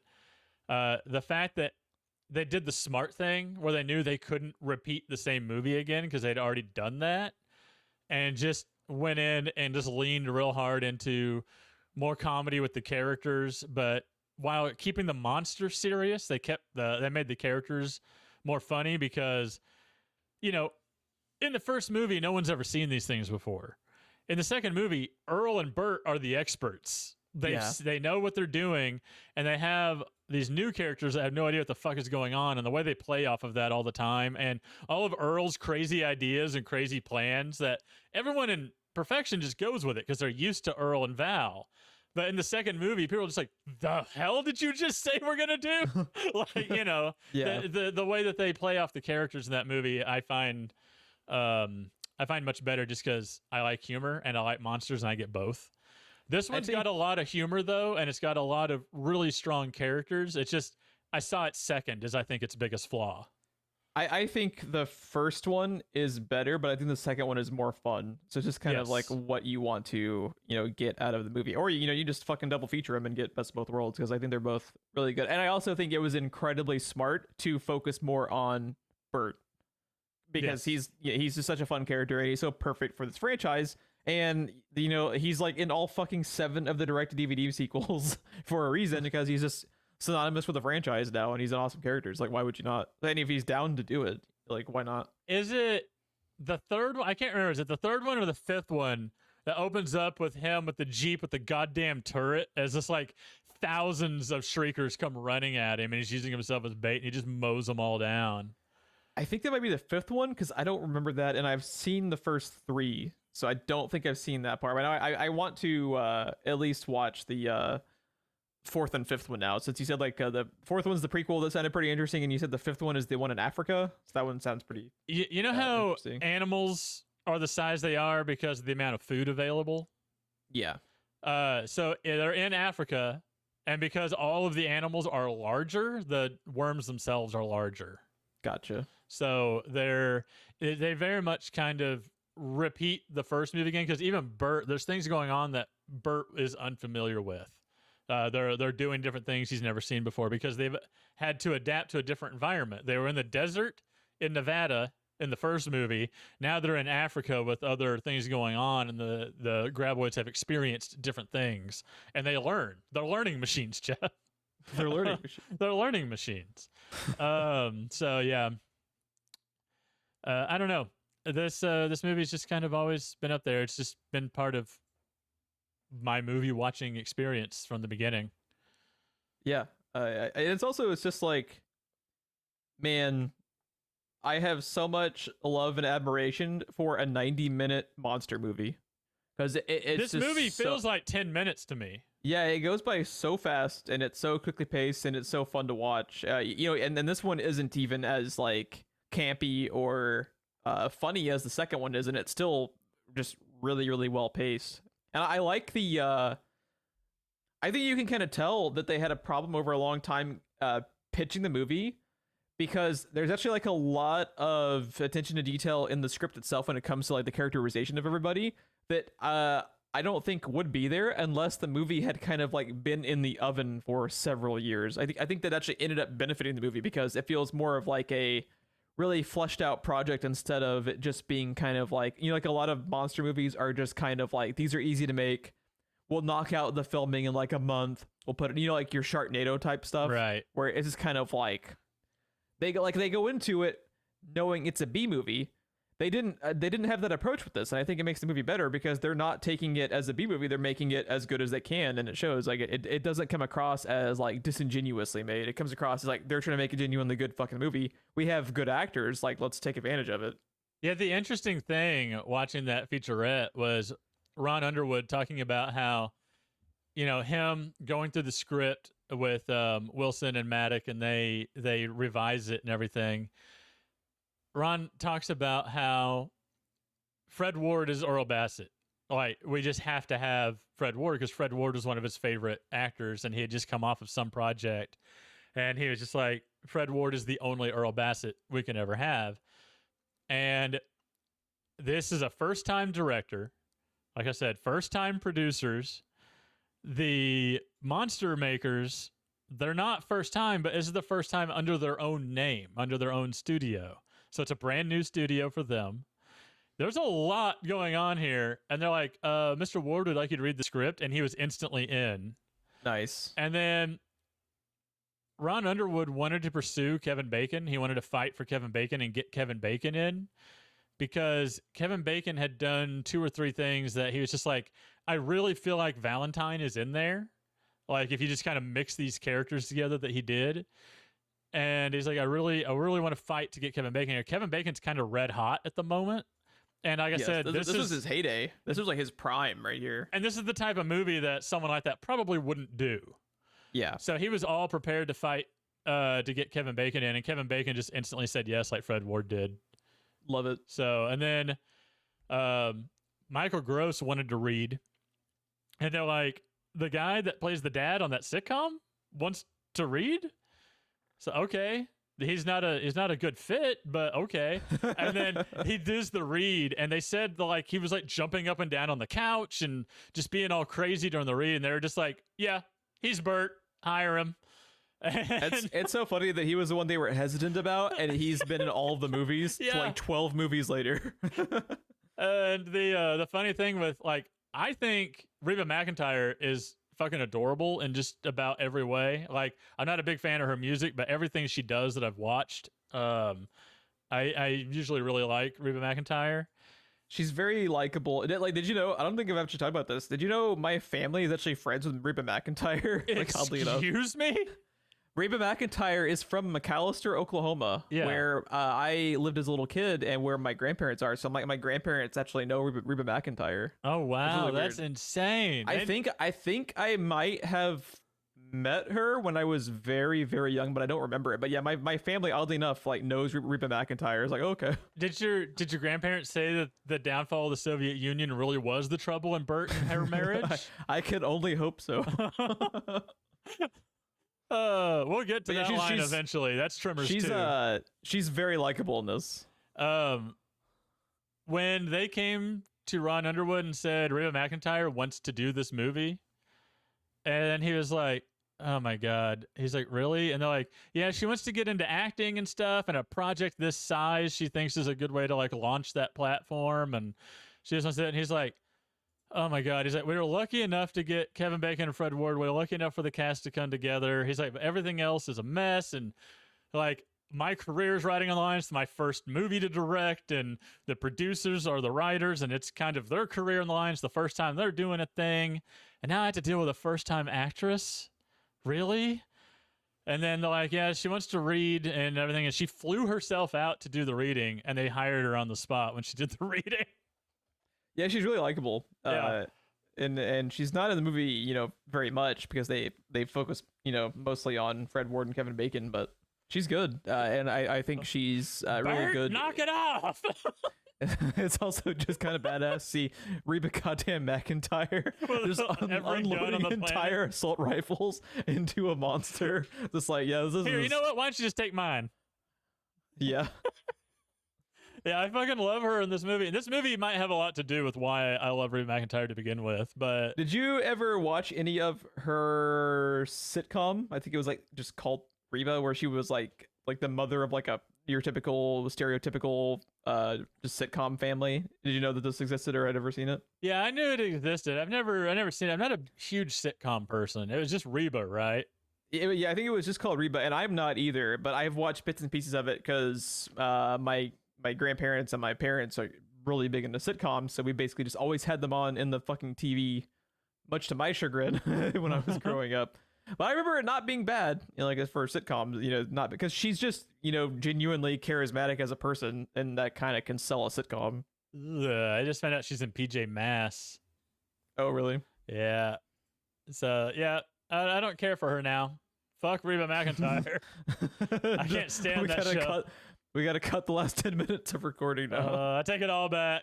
B: the fact that they did the smart thing where they knew they couldn't repeat the same movie again because they'd already done that, and just went in and just leaned real hard into more comedy with the characters, but while keeping the monster serious, they made the characters more funny because, you know, in the first movie, no one's ever seen these things before. In the second movie, Earl and Bert are the experts. They know what they're doing, and they have these new characters that have no idea what the fuck is going on, and the way they play off of that all the time, and all of Earl's crazy ideas and crazy plans that everyone in Perfection just goes with it because they're used to Earl and Val. But in the second movie, people are just like, the hell did you just say we're going to do? Like, you know, the way that they play off the characters in that movie, I find much better just because I like humor and I like monsters and I get both. This one's got a lot of humor, though, and it's got a lot of really strong characters. It's just, I saw it second as I think its biggest flaw.
A: I think the first one is better, but I think the second one is more fun. So it's just kind of like what you want to, you know, get out of the movie. Or, you know, you just fucking double feature them and get best of both worlds, because I think they're both really good. And I also think it was incredibly smart to focus more on Bert, because he's just such a fun character and he's so perfect for this franchise. And, you know, he's like in all fucking 7 of the direct-to-DVD sequels for a reason, because he's just synonymous with the franchise now, and he's an awesome character. It's like, why would you not? And if he's down to do it, like, why not?
B: Is it the third one? I can't remember. Is it the third one or the fifth one that opens up with him with the Jeep with the goddamn turret as just like thousands of shriekers come running at him, and he's using himself as bait, and he just mows them all down?
A: I think that might be the 5th one, because I don't remember that, and I've seen the first 3, so I don't think I've seen that part. But I want to at least watch the 4th and 5th one now, since you said like the 4th one's the prequel. That sounded pretty interesting, and you said the 5th one is the one in Africa, so that one sounds pretty
B: you know how animals are the size they are because of the amount of food available?
A: Yeah.
B: So they're in Africa, and because all of the animals are larger, the worms themselves are larger.
A: Gotcha. So
B: they very much kind of repeat the first movie again, because even Bert, there's things going on that Bert is unfamiliar with. They're doing different things he's never seen before because they've had to adapt to a different environment. They were in the desert in Nevada in the first movie. Now they're in Africa with other things going on, and the Graboids have experienced different things, and they learn. They're learning machines, Jeff.
A: They're learning machines.
B: They're learning machines. So yeah. I don't know. This movie's just kind of always been up there. It's just been part of my movie watching experience from the beginning.
A: Yeah. It's just like, man, I have so much love and admiration for a 90-minute monster movie, because
B: this movie feels like 10 minutes to me.
A: Yeah, it goes by so fast, and it's so quickly paced, and it's so fun to watch. You know, and then this one isn't even as like campy or funny as the second one is, and it's still just really, really well paced. And I like the I think you can kind of tell that they had a problem over a long time pitching the movie, because there's actually like a lot of attention to detail in the script itself when it comes to like the characterization of everybody that I don't think would be there unless the movie had kind of like been in the oven for several years. I think that actually ended up benefiting the movie because it feels more of like a really fleshed out project instead of it just being kind of like, you know, like a lot of monster movies are just kind of like, these are easy to make. We'll knock out the filming in like a month. We'll put it, you know, like your Sharknado type stuff,
B: right?
A: Where it's just kind of like they go into it knowing it's a B movie. They didn't have that approach with this, and I think it makes the movie better because they're not taking it as a B movie. They're making it as good as they can, and it shows. Like it doesn't come across as like disingenuously made. It comes across as like they're trying to make a genuinely good fucking movie. We have good actors, like let's take advantage of it.
B: Yeah, the interesting thing watching that featurette was Ron Underwood talking about how, you know, him going through the script with Wilson and Maddock, and they revise it and everything. Ron talks about how Fred Ward is Earl Bassett. Like, we just have to have Fred Ward because Fred Ward was one of his favorite actors, and he had just come off of some project. And he was just like, Fred Ward is the only Earl Bassett we can ever have. And this is a first-time director. Like I said, first-time producers. The monster makers, they're not first time, but this is the first time under their own name, under their own studio. So it's a brand new studio for them. There's a lot going on here. And they're like, Mr. Ward would like you to read the script. And he was instantly in.
A: Nice.
B: And then Ron Underwood wanted to pursue Kevin Bacon. He wanted to fight for Kevin Bacon and get Kevin Bacon in, because Kevin Bacon had done 2 or 3 things that he was just like, I really feel like Valentine is in there. Like, if you just kind of mix these characters together that he did. And he's like, I really want to fight to get Kevin Bacon here. Kevin Bacon's kind of red hot at the moment. And like I said,
A: this was his heyday. This was like his prime right here.
B: And this is the type of movie that someone like that probably wouldn't do. Yeah. So he was all prepared to fight to get Kevin Bacon in. And Kevin Bacon just instantly said yes, like Fred Ward did.
A: Love it.
B: So, and then Michael Gross wanted to read. And they're like, the guy that plays the dad on that sitcom wants to read? So, okay, he's not a good fit, but okay. And then he does the read, and they said like he was like jumping up and down on the couch and just being all crazy during the read. And they were just like, yeah, he's Bert, hire him.
A: It's so funny that he was the one they were hesitant about, and he's been in all of the movies. Yeah. Like 12 movies later.
B: And the funny thing with, like, I think Reba McEntire is fucking adorable in just about every way. Like, I'm not a big fan of her music, but everything she does that I've watched, I usually really like Reba McEntire.
A: She's very likable. Like, did you know? I don't think I've actually talked about this. Did you know my family is actually friends with Reba McEntire? Like, oddly enough.
B: Excuse me?
A: Reba McEntire is from McAlester, Oklahoma, where I lived as a little kid and where my grandparents are. So my grandparents actually know Reba McEntire.
B: Oh, wow. Really that's insane.
A: I think I might have met her when I was very, very young, but I don't remember it. But yeah, my family, oddly enough, like knows Reba McEntire. It's like, okay.
B: Did your grandparents say that the downfall of the Soviet Union really was the trouble in Bert and her marriage?
A: I could only hope so.
B: We'll get to that line eventually. That's Tremors 2.
A: She's very likable in this.
B: When they came to Ron Underwood and said Reba McEntire wants to do this movie, and he was like, oh my God. He's like, really? And they're like, yeah, she wants to get into acting and stuff, and a project this size she thinks is a good way to like launch that platform, and she just wants to. And he's like, oh my God. He's like, we were lucky enough to get Kevin Bacon and Fred Ward. We were lucky enough for the cast to come together. He's like, but everything else is a mess. And like, my career's writing on the line. It's my first movie to direct, and the producers are the writers, and it's kind of their career on the line. It's the first time they're doing a thing. And now I have to deal with a first-time actress? Really? And then they're like, yeah, she wants to read and everything. And she flew herself out to do the reading, and they hired her on the spot when she did the reading.
A: Yeah, she's really likable.
B: Yeah.
A: And she's not in the movie, you know, very much because they focus, you know, mostly on Fred Ward and Kevin Bacon, but she's good. And I think she's really good.
B: Knock it off.
A: It's also just kind of badass to see Reba goddamn McIntyre just
B: Every gun on
A: unloading
B: the
A: entire assault rifles into a monster. Just like, yeah, this is
B: Here, you know what? Why don't you just take mine?
A: Yeah.
B: Yeah, I fucking love her in this movie. And this movie might have a lot to do with why I love Reba McIntyre to begin with, but
A: Did you ever watch any of her sitcom? I think it was like just called Reba, where she was like the mother of like your typical stereotypical just sitcom family. Did you know that this existed or had ever seen it?
B: yeah, I knew it existed. I never seen it. I'm not a huge sitcom person. It was just Reba, right?
A: Yeah, I think it was just called Reba, and I'm not either, but I've watched bits and pieces of it because my grandparents and my parents are really big into sitcoms, so we basically just always had them on in the fucking TV, much to my chagrin when I was growing up. But I remember it not being bad, like for sitcoms, not because she's just, genuinely charismatic as a person, and that kind of can sell a sitcom.
B: Ugh, I just found out she's in PJ Masks.
A: Oh, really?
B: Yeah. So, yeah, I don't care for her now. Fuck Reba McIntyre. I can't stand that show.
A: We got to cut the last 10 minutes of recording now.
B: I take it all back.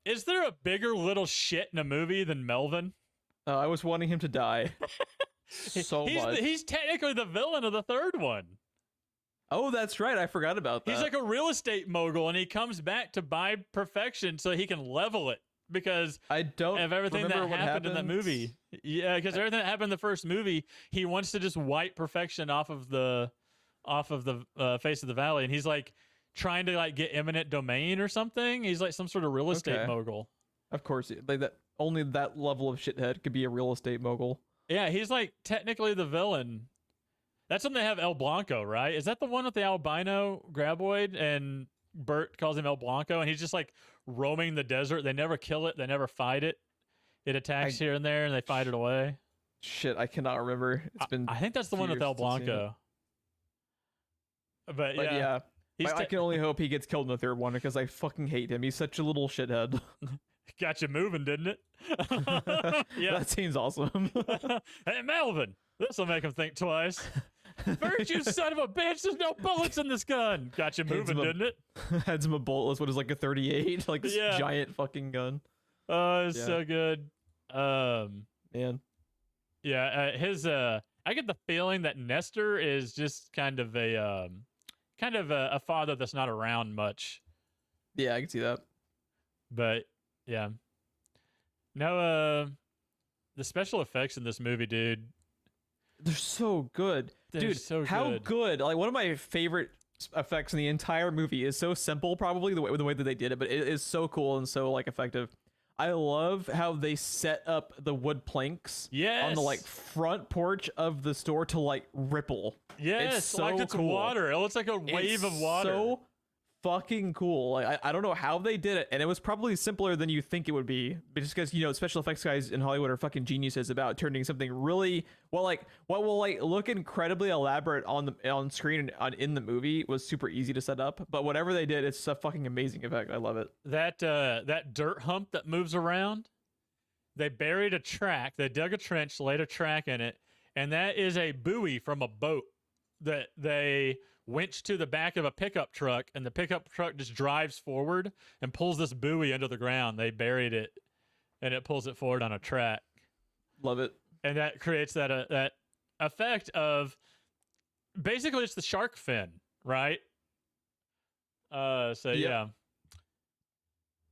B: Is there a bigger little shit in a movie than Melvin?
A: I was wanting him to die much.
B: He's technically the villain of the third one.
A: Oh, that's right. I forgot about that.
B: He's like a real estate mogul, and he comes back to buy perfection so he can level it because
A: I don't
B: of everything that
A: remember
B: happened in that movie. Yeah, because everything that happened in the first movie, he wants to just wipe perfection off of the face of the valley, and he's like trying to like get eminent domain or something. He's like some sort of real estate mogul.
A: Of course, like that. Only that level of shithead could be a real estate mogul.
B: Yeah, he's like technically the villain. That's when they have El Blanco, right? Is that the one with the albino graboid? And Bert calls him El Blanco, and he's just like roaming the desert. They never kill it. They never fight it. It attacks here and there, and they fight it away.
A: Shit, I cannot remember. It's been.
B: I think that's the one with El Blanco. But yeah.
A: I can only hope he gets killed in the third one because I fucking hate him. He's such a little shithead.
B: Got you moving, didn't it?
A: Yeah, that seems awesome.
B: Hey, Melvin, this will make him think twice. Bert, you son of a bitch! There's no bullets in this gun. Got you moving, didn't it?
A: Hands him a bulletless. What is like a 38? Like this giant fucking gun.
B: Oh, it's so good.
A: Man.
B: Yeah, his I get the feeling that Nestor is just kind of a father that's not around much.
A: Yeah, I can see that.
B: But yeah. No, the special effects in this movie, dude.
A: They're so good. Dude,
B: so
A: how good. Like one of my favorite effects in the entire movie is so simple, probably the way that they did it, but it is so cool and so like effective. I love how they set up the wood planks on the like front porch of the store to like ripple.
B: Yes,
A: it's so
B: like it's
A: cool.
B: water. It looks like a wave of water.
A: So fucking cool. Like I don't know how they did it, and it was probably simpler than you think it would be, but just because special effects guys in Hollywood are fucking geniuses about turning something really what will like look incredibly elaborate on screen and in the movie was super easy to set up, but whatever they did, it's a fucking amazing effect. I love it.
B: That dirt hump that moves around, they buried a track, they dug a trench, laid a track in it, and that is a buoy from a boat that they winch to the back of a pickup truck, and the pickup truck just drives forward and pulls this buoy into the ground. They buried it, and it pulls it forward on a track.
A: Love it.
B: And that creates that effect of basically it's the shark fin, right? Yeah.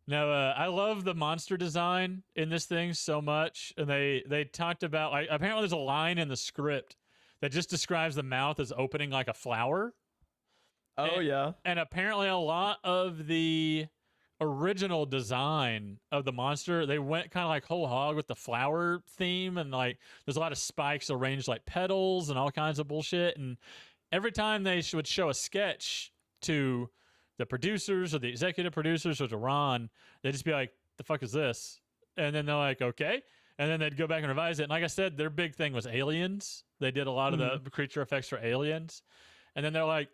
B: Now, I love the monster design in this thing so much, and they talked about like apparently there's a line in the script that just describes the mouth as opening like a flower.
A: Oh, yeah.
B: And apparently a lot of the original design of the monster, they went kind of like whole hog with the flower theme, and like there's a lot of spikes arranged like petals and all kinds of bullshit. And every time they would show a sketch to the producers or the executive producers or to Ron, they'd just be like, the fuck is this? And then they're like, okay. And then they'd go back and revise it. And like I said, their big thing was aliens. They did a lot of the creature effects for aliens. And then they're like,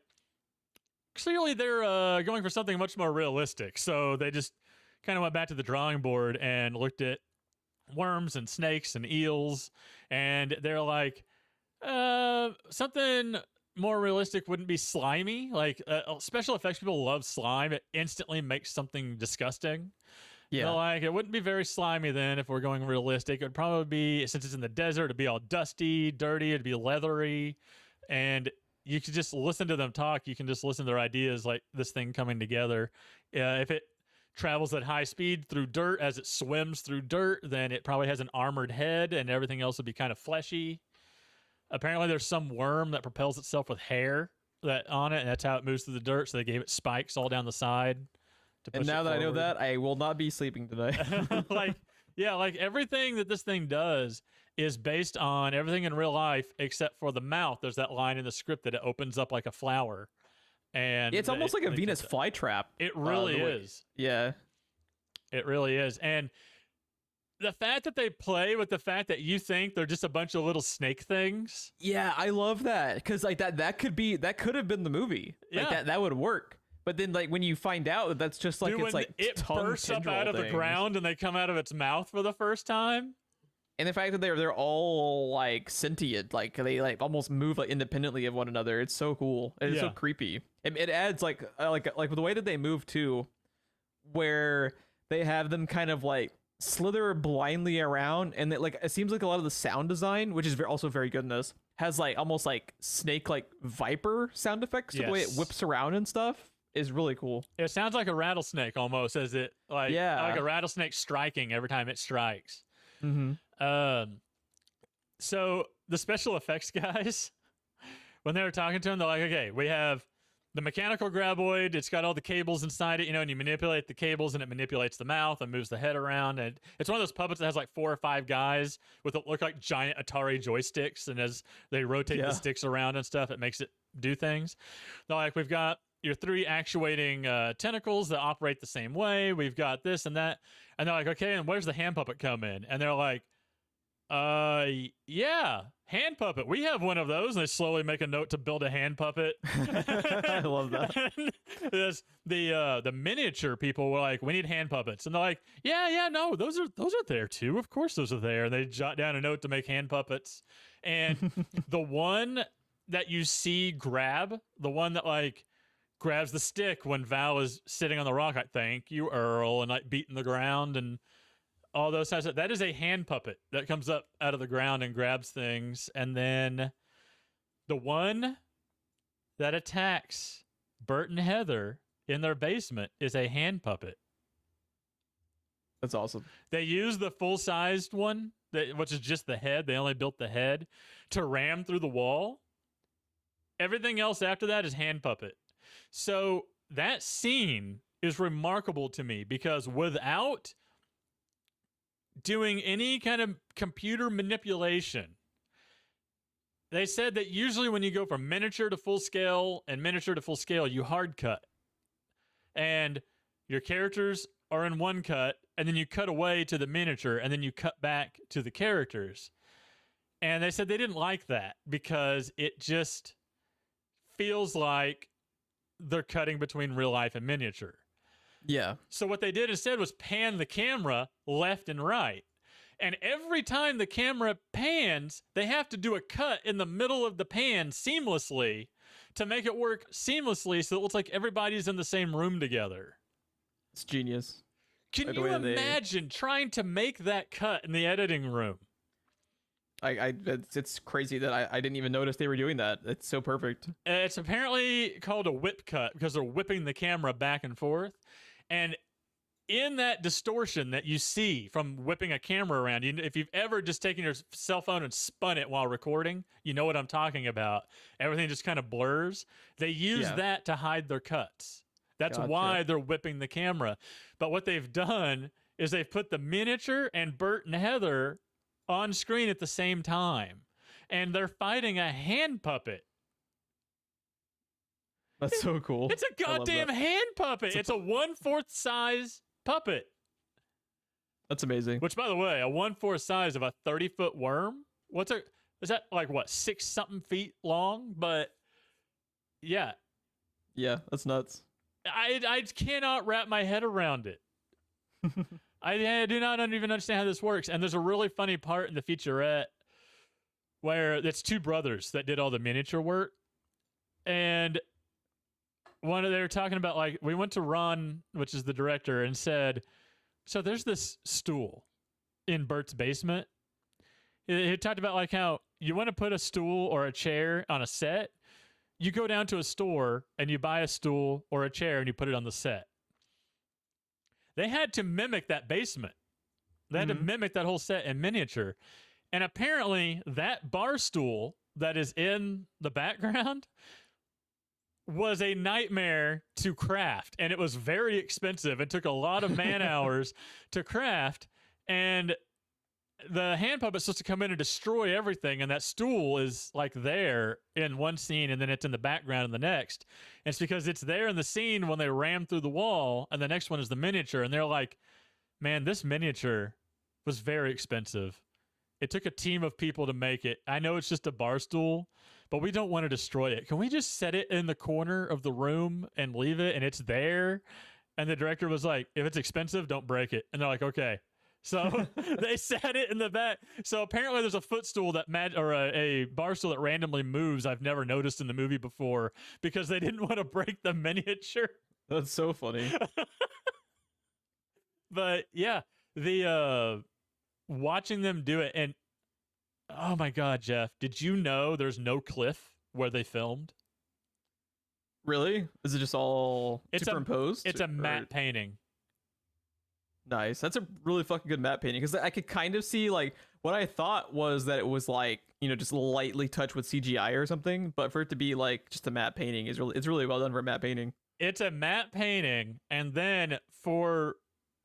B: clearly they're going for something much more realistic. So they just kind of went back to the drawing board and looked at worms and snakes and eels. And they're like, something more realistic wouldn't be slimy. Like special effects people love slime. It instantly makes something disgusting.
A: Yeah.
B: So, like, it wouldn't be very slimy then if we're going realistic. It would probably be, since it's in the desert, it'd be all dusty, dirty, it'd be leathery. And you could just listen to them talk. You can just listen to their ideas, like this thing coming together. If it travels at high speed through dirt as it swims through dirt, then it probably has an armored head and everything else would be kind of fleshy. Apparently there's some worm that propels itself with hair that on it, and that's how it moves through the dirt. So they gave it spikes all down the side.
A: And now that I know that, I will not be sleeping tonight.
B: Like everything that this thing does is based on everything in real life except for the mouth. There's that line in the script that it opens up like a flower. And
A: it's almost like a Venus flytrap.
B: It really is.
A: Yeah.
B: It really is. And the fact that they play with the fact that you think they're just a bunch of little snake things.
A: Yeah, I love that. Because like that could have been the movie. Like that would work. But then, like, when you find out that that's just like,
B: dude,
A: it's like
B: it bursts up out of the ground and they come out of its mouth for the first time.
A: And the fact that they're all like sentient, like they like almost move like independently of one another. It's so cool. And it's so creepy. It adds like the way that they move too, where they have them kind of like slither blindly around, and it seems like a lot of the sound design, which is also very good in this, has like almost like snake like viper sound effects. The way it whips around and stuff is really cool.
B: It sounds like a rattlesnake almost, as it like a rattlesnake striking every time it strikes. So the special effects guys, when they were talking to him, they're like, okay, we have the mechanical graboid. It's got all the cables inside it, and you manipulate the cables and it manipulates the mouth and moves the head around. And it's one of those puppets that has like 4 or 5 guys with what look like giant Atari joysticks. And as they rotate the sticks around and stuff, it makes it do things. They're like, we've got your 3 actuating tentacles that operate the same way. We've got this and that. And they're like, okay, and where's the hand puppet come in? And they're like, yeah, hand puppet. We have one of those. And they slowly make a note to build a hand puppet.
A: I love that.
B: The miniature people were like, we need hand puppets. And they're like, yeah, no, those are there too. Of course those are there. And they jot down a note to make hand puppets. And the one that you see grab, the one that like grabs the stick when Val is sitting on the rock, like, thank you, Earl, and like beating the ground and all those types of, that is a hand puppet that comes up out of the ground and grabs things. And then the one that attacks Bert and Heather in their basement is a hand puppet.
A: That's awesome.
B: They use the full-sized one, which is just the head. They only built the head to ram through the wall. Everything else after that is hand puppet. So that scene is remarkable to me because without doing any kind of computer manipulation, they said that usually when you go from miniature to full scale and miniature to full scale, you hard cut. And your characters are in one cut, and then you cut away to the miniature, and then you cut back to the characters. And they said they didn't like that because it just feels like they're cutting between real life and miniature.
A: Yeah.
B: So what they did instead was pan the camera left and right. And every time the camera pans, they have to do a cut in the middle of the pan seamlessly to make it work seamlessly so it looks like everybody's in the same room together.
A: It's genius.
B: Can you imagine trying to make that cut in the editing room?
A: It's crazy that I didn't even notice they were doing that. It's so perfect.
B: It's apparently called a whip cut because they're whipping the camera back and forth. And in that distortion that you see from whipping a camera around, if you've ever just taken your cell phone and spun it while recording, you know what I'm talking about. Everything just kind of blurs. They use that to hide their cuts. That's why they're whipping the camera. But what they've done is they've put the miniature and Bert and Heather on screen at the same time. And they're fighting a hand puppet.
A: That's so cool.
B: It's a goddamn hand puppet. It's a 1/4 size puppet.
A: That's amazing.
B: Which, by the way, a 1/4 size of a 30-foot worm? Is that like what, 6-something feet long? But yeah.
A: Yeah, that's nuts.
B: I cannot wrap my head around it. I do not even understand how this works. And there's a really funny part in the featurette where it's 2 brothers that did all the miniature work. And they were talking about, like, we went to Ron, which is the director, and said, so there's this stool in Bert's basement. He talked about, like, how you want to put a stool or a chair on a set, you go down to a store and you buy a stool or a chair and you put it on the set. They had to mimic that basement. They had to mimic that whole set in miniature. And apparently that bar stool that is in the background was a nightmare to craft, and it was very expensive. It took a lot of man hours to craft, and the hand puppet's supposed to come in and destroy everything, and that stool is like there in one scene, and then it's in the background in the next. And it's because it's there in the scene when they ram through the wall, and the next one is the miniature, and they're like, man, this miniature was very expensive. It took a team of people to make it. I know it's just a bar stool, but we don't want to destroy it. Can we just set it in the corner of the room and leave it, and it's there? And the director was like, if it's expensive, don't break it. And they're like, okay. So they set it in the back. So apparently there's a footstool that a bar stool that randomly moves I've never noticed in the movie before because they didn't want to break the miniature.
A: That's so funny.
B: But yeah, the watching them do it, and oh my God, Jeff, did you know there's no cliff where they filmed?
A: Really? Is it just all superimposed?
B: It's a matte painting.
A: Nice. That's a really fucking good matte painting, because I could kind of see, like, what I thought was that it was like, you know, just lightly touched with CGI or something, but for it to be like just a matte painting it's really well done for a matte painting.
B: It's a matte painting, and then for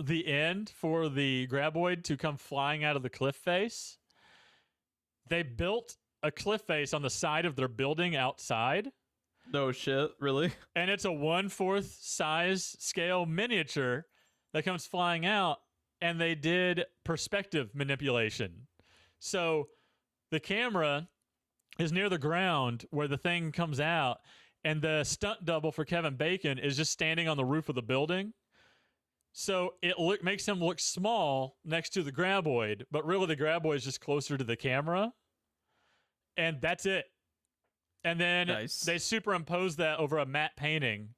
B: the end, for the graboid to come flying out of the cliff face, they built a cliff face on the side of their building outside.
A: No shit, really?
B: And it's a 1/4 size scale miniature that comes flying out, and they did perspective manipulation. So the camera is near the ground where the thing comes out, and the stunt double for Kevin Bacon is just standing on the roof of the building. So it makes him look small next to the graboid, but really the graboid is just closer to the camera. And that's it. And then they superimpose that over a matte painting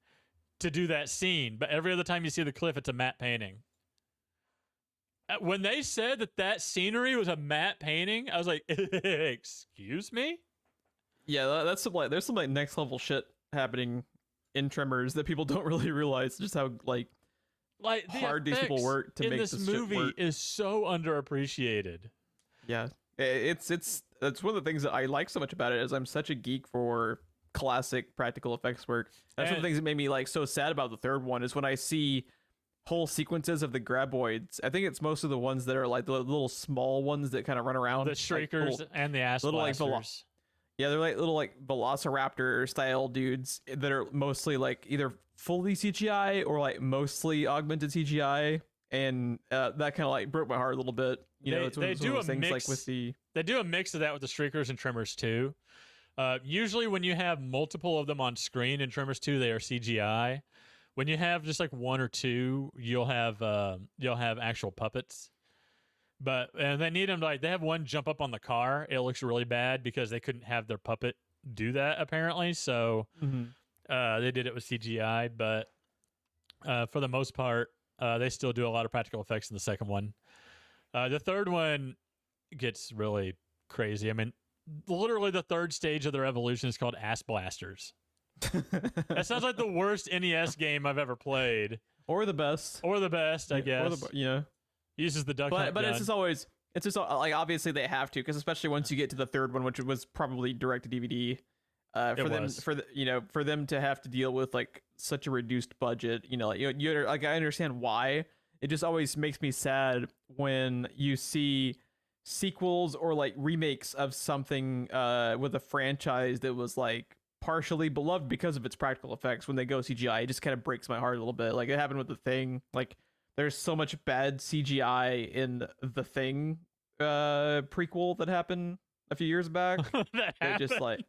B: to do that scene. But every other time you see the cliff, it's a matte painting. When they said that scenery was a matte painting, I was like, excuse me?
A: Yeah, that's some, like, there's some like next level shit happening in Tremors that people don't really realize just how like hard these people work to make this
B: movie
A: shit work.
B: Is so underappreciated.
A: Yeah, it's one of the things that I like so much about it, is I'm such a geek for classic practical effects work. That's one of the things that made me like so sad about the third one, is when I see whole sequences of the graboids. I think it's most of the ones that are like the little small ones that kind of run around,
B: the shriekers, like and the ass
A: little
B: blasters.
A: Yeah, they're like little like velociraptor style dudes that are mostly like either fully CGI or like mostly augmented CGI, and that kind of like broke my heart a little bit. You know, it's one of those things like with the
B: they do a mix of that with the Shriekers and Tremors 2. Usually when you have multiple of them on screen in Tremors 2, they are CGI. When you have just like one or two, you'll have actual puppets. But they need them to, like, they have one jump up on the car. It looks really bad because they couldn't have their puppet do that apparently. So they did it with CGI, but for the most part, they still do a lot of practical effects in the second one. The third one gets really crazy. I mean, literally the third stage of their evolution is called Ass Blasters. That sounds like the worst NES game I've ever played.
A: Or the best,
B: I guess. Uses the duck hunt
A: but
B: gun.
A: it's just like, obviously they have to, because especially once you get to the third one, which was probably direct to DVD, for them to have to deal with like such a reduced budget, you like, I understand why. It just always makes me sad when you see sequels or like remakes of something with a franchise that was like partially beloved because of its practical effects. When they go CGI, it just kind of breaks my heart a little bit. Like it happened with The Thing. Like there's so much bad CGI in The Thing prequel that happened a few years back. Just like,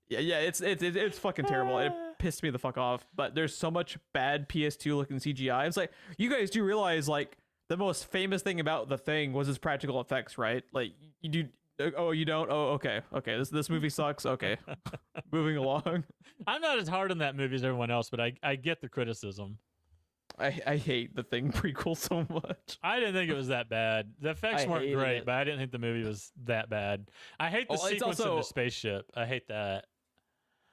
A: yeah, it's fucking terrible. It pissed me the fuck off. But there's so much bad PS2 looking CGI. It's like, you guys do realize like the most famous thing about The Thing was its practical effects, right? Like, you do Oh, you don't? Oh, okay. This movie sucks. Okay, moving along.
B: I'm not as hard on that movie as everyone else, but I get the criticism.
A: I hate the Thing prequel so much.
B: I didn't think it was that bad. The effects weren't great, but I didn't think the movie was that bad. I hate the sequence of the spaceship. I hate that.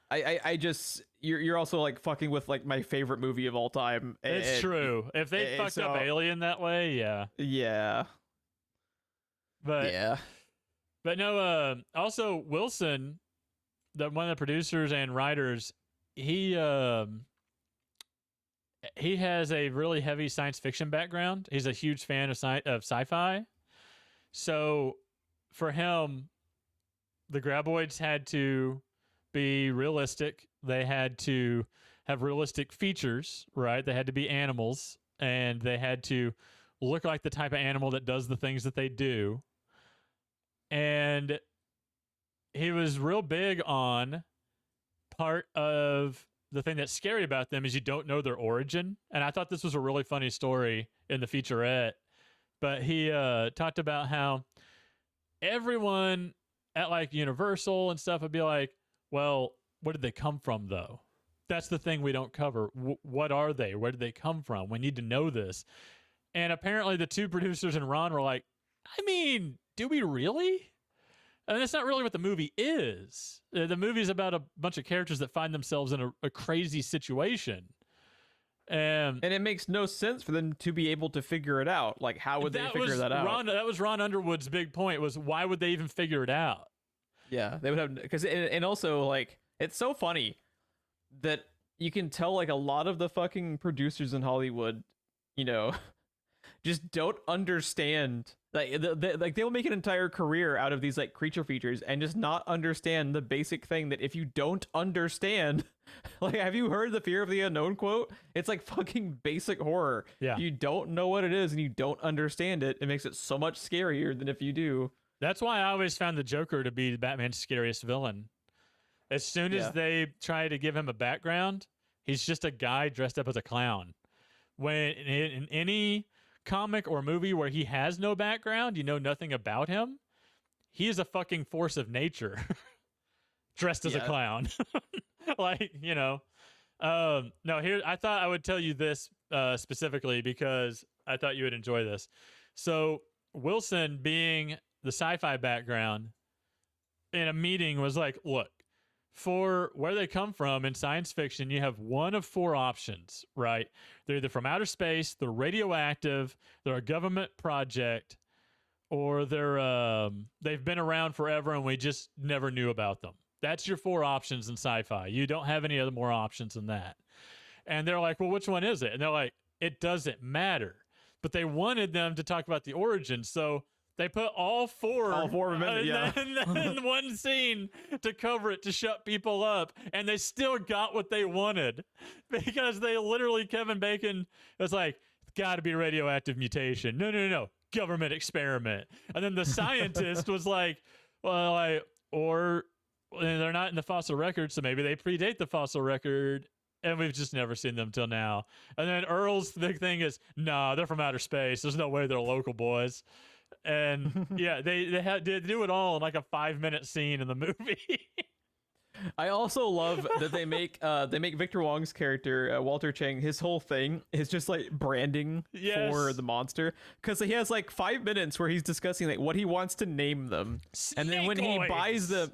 A: I just you're also like fucking with like my favorite movie of all time.
B: It's true. If they fucked up Alien that way, yeah.
A: Yeah.
B: But no, also Wilson, one of the producers and writers, he has a really heavy science fiction background. He's a huge fan of sci-fi. So for him, the graboids had to be realistic. They had to have realistic features, right? They had to be animals, and they had to look like the type of animal that does the things that they do. And he was real big on part of the thing that's scary about them is you don't know their origin. And I thought this was a really funny story in the featurette. But he talked about how everyone at like Universal and stuff would be like, well, where did they come from, though? That's the thing we don't cover. What are they? Where did they come from? We need to know this. And apparently the two producers and Ron were like, I mean, do we really? I mean, that's not really what the movie is. The movie's about a bunch of characters that find themselves in a crazy situation. And
A: it makes no sense for them to be able to figure it out. Like, how would they figure that out?
B: That was Ron Underwood's big point, was why would they even figure it out?
A: Yeah, they would have, because and also like it's so funny that you can tell like a lot of the fucking producers in Hollywood, you know, just don't understand. Like they'll make an entire career out of these like creature features and just not understand the basic thing that if you don't understand, like, have you heard the Fear of the Unknown quote? It's like fucking basic horror.
B: Yeah.
A: You don't know what it is and you don't understand it. It makes it so much scarier than if you do.
B: That's why I always found the Joker to be Batman's scariest villain. As soon as they try to give him a background, he's just a guy dressed up as a clown. When in any comic or movie where he has no background, you know nothing about him, he is a fucking force of nature dressed as a clown. Like, you know. No, here, I thought I would tell you this specifically because I thought you would enjoy this. So Wilson, being the sci-fi background, in a meeting was like, look, for where they come from in science fiction, you have one of four options, right? They're either from outer space, they're radioactive, they're a government project, or they've been around forever and we just never knew about them. That's your four options in sci-fi. You don't have any other more options than that. And they're like, well, which one is it? And they're like, it doesn't matter. But they wanted them to talk about the origin, so they put all four
A: of them
B: in one scene to cover it, to shut people up, and they still got what they wanted because they literally, Kevin Bacon was like, it's got to be radioactive mutation. No, government experiment. And then the scientist was like, well, or they're not in the fossil record, so maybe they predate the fossil record, and we've just never seen them till now. And then Earl's big thing is, nah, they're from outer space. There's no way they're local boys. And yeah, they do it all in like a 5-minute scene in the movie.
A: I also love that they make Victor Wong's character, Walter Chang, his whole thing is just like branding for the monster, because he has like 5 minutes where he's discussing like what he wants to name them. And then when he buys them,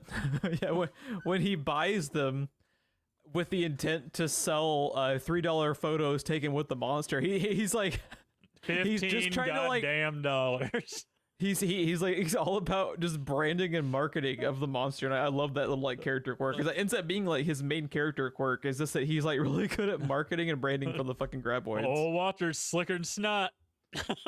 A: when he buys them with the intent to sell $3 photos taken with the monster, he's like, he's just trying to like
B: damn dollars.
A: He's all about just branding and marketing of the monster, and I love that little like character quirk, because it ends up being like his main character quirk is just that he's like really good at marketing and branding for the fucking graboids.
B: Oh, Walter's slicker than snot.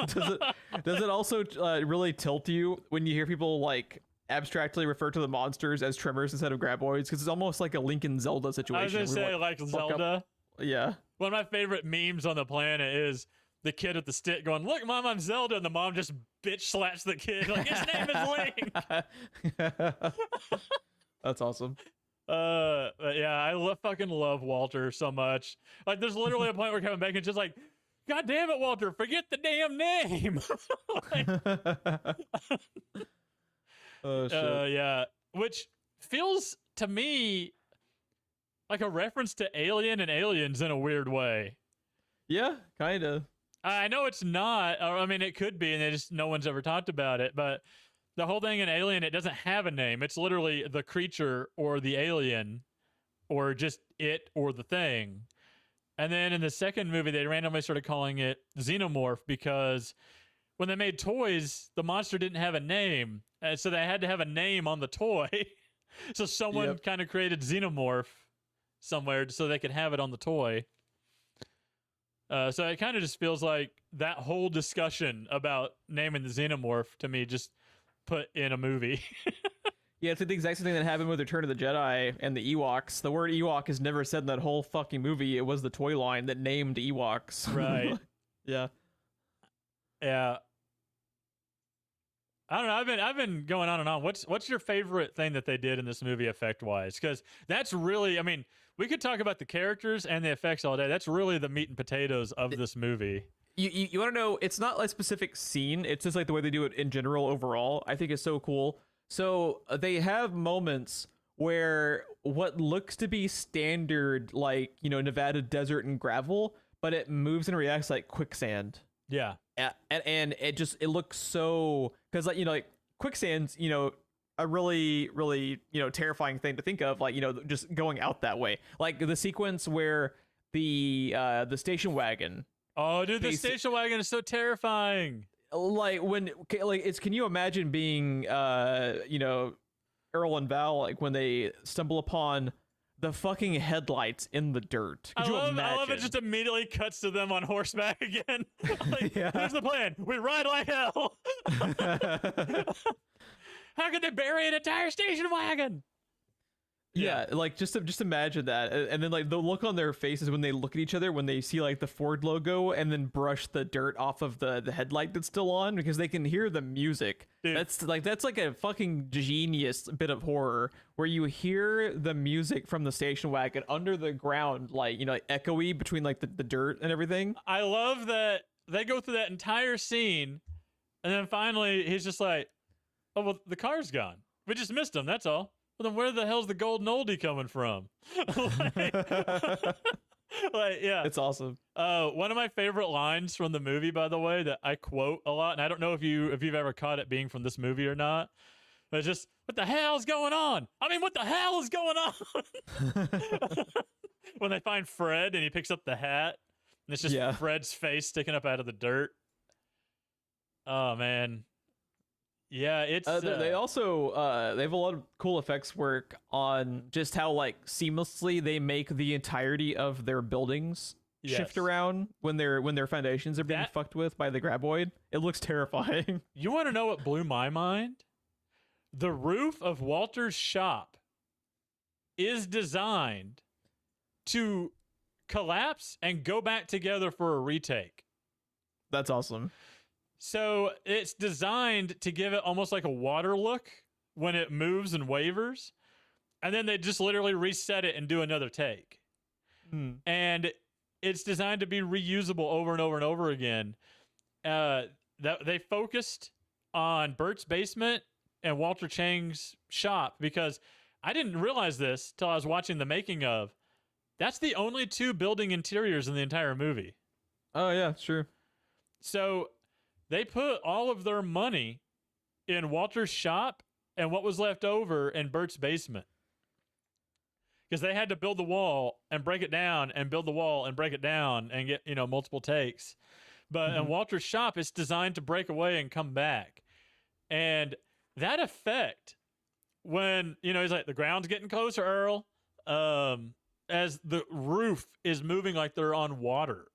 A: Does it also really tilt you when you hear people like abstractly refer to the monsters as Tremors instead of graboids? Because it's almost like a Link and Zelda situation.
B: I was gonna say like Zelda.
A: Yeah.
B: One of my favorite memes on the planet is the kid with the stick going, "Look, Mom, I'm Zelda," and the mom just bitch slaps the kid like his name is Link.
A: That's awesome.
B: But yeah, I fucking love Walter so much. Like, there's literally a point where Kevin Bacon's just like, "God damn it, Walter, forget the damn name." Like,
A: Oh shit.
B: Yeah, which feels to me like a reference to Alien and Aliens in a weird way.
A: Yeah, kind of.
B: I know it's not. Or, I mean, it could be, and no one's ever talked about it. But the whole thing in Alien, it doesn't have a name. It's literally the creature or the alien, or just it or the thing. And then in the second movie, they randomly started calling it Xenomorph because when they made toys, the monster didn't have a name, and so they had to have a name on the toy. So someone kind of created Xenomorph somewhere so they could have it on the toy. So it kind of just feels like that whole discussion about naming the Xenomorph to me just put in a movie.
A: Yeah, it's like the exact same thing that happened with Return of the Jedi and the Ewoks. The word Ewok is never said in that whole fucking movie. It was the toy line that named Ewoks.
B: Right.
A: Yeah.
B: Yeah. I don't know. I've been going on and on. What's your favorite thing that they did in this movie effect wise? Because that's really, I mean, we could talk about the characters and the effects all day. That's really the meat and potatoes of this movie.
A: You want to know? It's not a specific scene. It's just like the way they do it in general. Overall, I think is so cool. So they have moments where what looks to be standard, like Nevada desert and gravel, but it moves and reacts like quicksand.
B: Yeah.
A: And it looks so, because like quicksand's a really terrifying thing to think of, like just going out that way, like the sequence where the station wagon.
B: Oh, dude, the station wagon is so terrifying.
A: Like can you imagine being Earl and Val, like when they stumble upon the fucking headlights in the dirt? I
B: love it just immediately cuts to them on horseback again. Here's the plan. We ride like hell. How could they bury an entire station wagon?
A: Yeah, like just imagine that, and then like the look on their faces when they look at each other when they see like the Ford logo, and then brush the dirt off of the headlight that's still on because they can hear the music. Dude. That's like a fucking genius bit of horror where you hear the music from the station wagon under the ground, like echoey between like the dirt and everything.
B: I love that they go through that entire scene, and then finally he's just like, "Oh well, the car's gone. We just missed him. That's all." Well, then where the hell's the golden oldie coming from? Yeah.
A: It's awesome.
B: One of my favorite lines from the movie, by the way, that I quote a lot, and I don't know if you've ever caught it being from this movie or not, but it's just, what the hell's going on? I mean, what the hell is going on? When they find Fred and he picks up the hat, and it's just Fred's face sticking up out of the dirt. Oh, man. Yeah, it's
A: they also they have a lot of cool effects work on just how like seamlessly they make the entirety of their buildings shift around when their foundations are being fucked with by the graboid. It looks terrifying.
B: You want to know what blew my mind? The roof of Walter's shop is designed to collapse and go back together for a retake.
A: That's awesome.
B: So it's designed to give it almost like a water look when it moves and wavers. And then they just literally reset it and do another take. And it's designed to be reusable over and over and over again. That they focused on Bert's basement and Walter Chang's shop because I didn't realize this till I was watching the making of. That's the only two building interiors in the entire movie.
A: Oh, yeah, sure.
B: So they put all of their money in Walter's shop and what was left over in Bert's basement. Because they had to build the wall and break it down and build the wall and break it down and get, multiple takes. But in Walter's shop, it's designed to break away and come back. And that effect, when, he's like, the ground's getting closer, Earl, as the roof is moving like they're on water.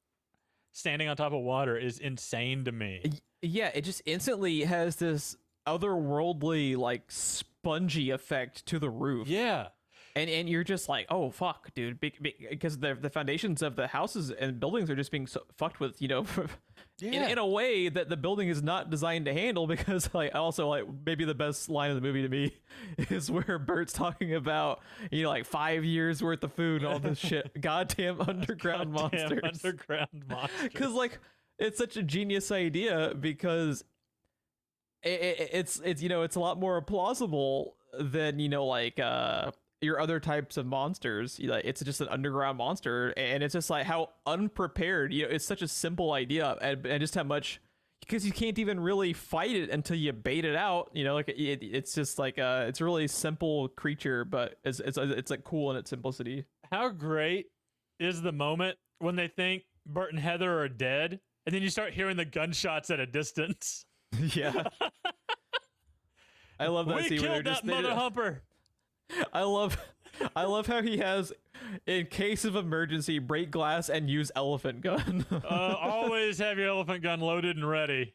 B: Standing on top of water is insane to me.
A: Yeah, it just instantly has this otherworldly, like, spongy effect to the roof.
B: Yeah.
A: And you're just like, oh, fuck, dude. Because the foundations of the houses and buildings are just being fucked with, in a way that the building is not designed to handle. Because, like, also, like, maybe the best line of the movie to me is where Bert's talking about, like 5 years worth of food and all this shit. Goddamn underground monsters.
B: Underground monsters.
A: Because, like, it's such a genius idea because it's it's a lot more plausible than like your other types of monsters. It's just an underground monster, and it's just like how unprepared. It's such a simple idea, and just how much, because you can't even really fight it until you bait it out. Like it's just like it's a really simple creature, but it's like cool in its simplicity.
B: How great is the moment when they think Bert and Heather are dead, and then you start hearing the gunshots at a distance?
A: Yeah. I love that
B: we
A: scene where
B: killed
A: they're
B: that
A: just
B: mother humper.
A: I love how he has, in case of emergency, break glass and use elephant gun.
B: Always have your elephant gun loaded and ready.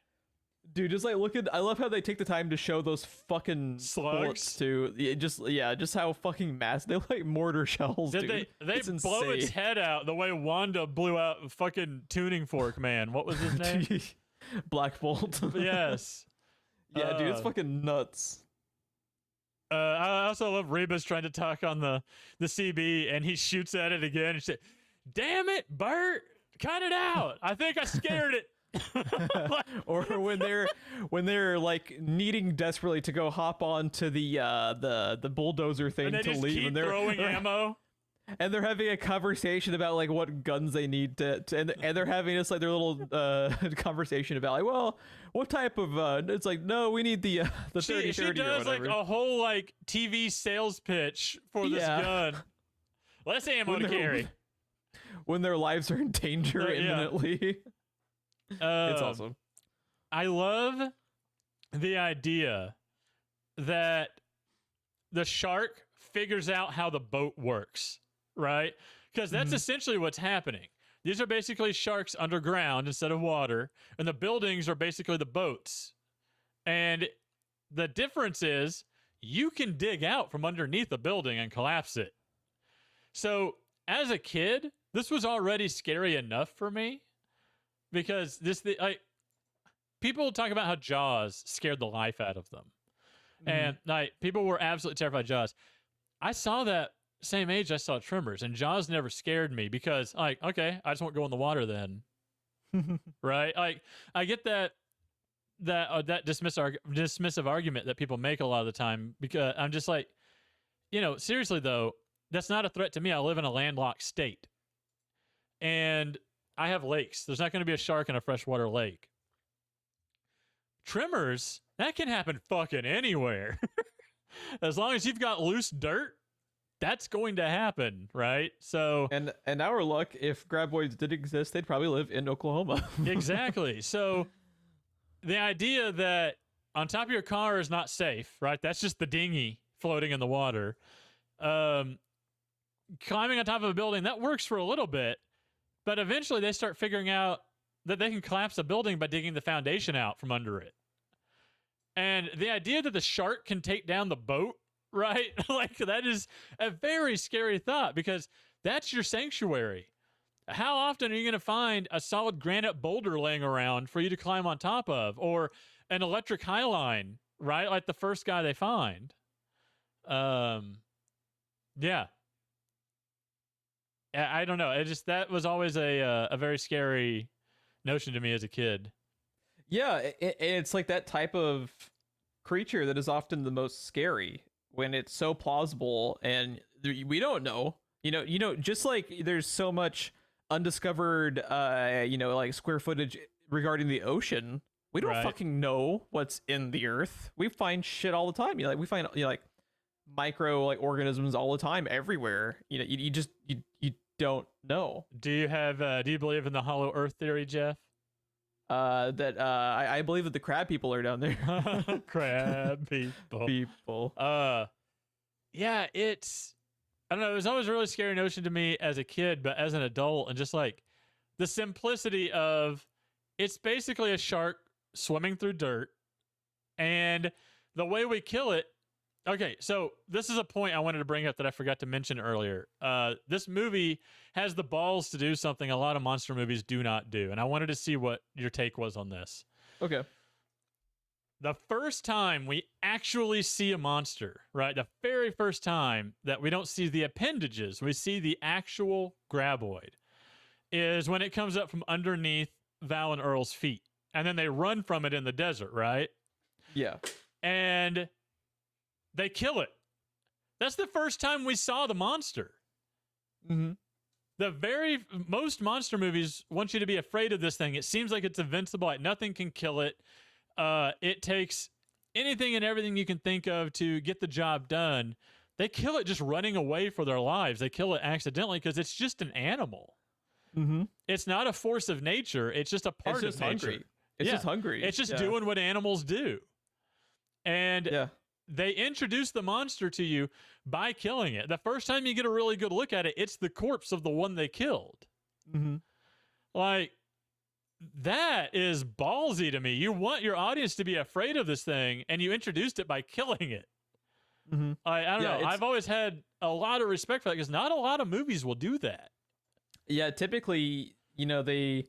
A: Dude, just like I love how they take the time to show those fucking
B: slugs
A: bullets too. Just how fucking massive. They're like mortar shells,
B: Did
A: dude.
B: They blow its head out the way Wanda blew out fucking Tuning Fork Man. What was his name?
A: Black Bolt.
B: Yes.
A: Yeah, dude, it's fucking nuts.
B: I also love Reba's trying to talk on the CB, and he shoots at it again and said, "Damn it, Bert, cut it out. I think I scared it."
A: Or when they're like needing desperately to go hop onto the bulldozer thing
B: and they
A: to
B: just
A: leave,
B: keep
A: and
B: throwing ammo.
A: And they're having a conversation about like what guns they need and they're having this like their little conversation about like, well, what type of it's like, no, we need the 30
B: she
A: 30 or
B: does
A: whatever.
B: like a whole like TV sales pitch for this gun. Less ammo to carry
A: when their lives are in danger imminently. It's awesome.
B: I love the idea that the shark figures out how the boat works, right? Because that's essentially what's happening. These are basically sharks underground instead of water, and the buildings are basically the boats. And the difference is you can dig out from underneath a building and collapse it. So as a kid, this was already scary enough for me, because people talk about how Jaws scared the life out of them. And like people were absolutely terrified of Jaws. I saw that same age I saw Tremors, and Jaws never scared me because, like, okay, I just won't go in the water then, right? Like, I get that dismissive argument that people make a lot of the time, because I'm just like, seriously though, that's not a threat to me. I live in a landlocked state, and I have lakes. There's not going to be a shark in a freshwater lake. Tremors, that can happen fucking anywhere. As long as you've got loose dirt, that's going to happen, right? So,
A: and our luck, if graboids did exist, they'd probably live in Oklahoma.
B: Exactly. So the idea that on top of your car is not safe, right? That's just the dinghy floating in the water. Climbing on top of a building, that works for a little bit, but eventually they start figuring out that they can collapse a building by digging the foundation out from under it. And the idea that the shark can take down the boat, right? Like, that is a very scary thought, because that's your sanctuary. How often are you going to find a solid granite boulder laying around for you to climb on top of, or an electric high line, right? Like the first guy they find. Yeah. I don't know. That was always a very scary notion to me as a kid.
A: Yeah, it's like that type of creature that is often the most scary, when it's so plausible and we don't know. Just like there's so much undiscovered, like square footage regarding the ocean. We don't fucking know what's in the earth. We find shit all the time. We find like micro organisms all the time everywhere. You just don't know.
B: Do you believe in the hollow earth theory, Jeff?
A: I believe that the crab people are down there.
B: Crab people. Yeah, I don't know. It was always a really scary notion to me as a kid, but as an adult, and just like the simplicity of, it's basically a shark swimming through dirt, and the way we kill it. Okay, so this is a point I wanted to bring up that I forgot to mention earlier. This movie has the balls to do something a lot of monster movies do not do, and I wanted to see what your take was on this.
A: Okay.
B: The first time we actually see a monster, right? The very first time that we don't see the appendages, we see the actual graboid, is when it comes up from underneath Val and Earl's feet, and then they run from it in the desert, right?
A: Yeah.
B: And they kill it. That's the first time we saw the monster.
A: Mm-hmm.
B: The very most monster movies want you to be afraid of this thing. It seems like it's invincible. Like nothing can kill it. It takes anything and everything you can think of to get the job done. They kill it just running away for their lives. They kill it accidentally because it's just an animal.
A: Mm-hmm.
B: It's not a force of nature. It's just a part
A: It's just
B: of nature.
A: hungry. It's just hungry.
B: It's just doing what animals do. And they introduce the monster to you by killing it. The first time you get a really good look at it, it's the corpse of the one they killed.
A: Mm-hmm.
B: Like, that is ballsy to me. You want your audience to be afraid of this thing, and you introduced it by killing it.
A: Mm-hmm.
B: I don't know. I've always had a lot of respect for that because not a lot of movies will do that.
A: Yeah, typically, they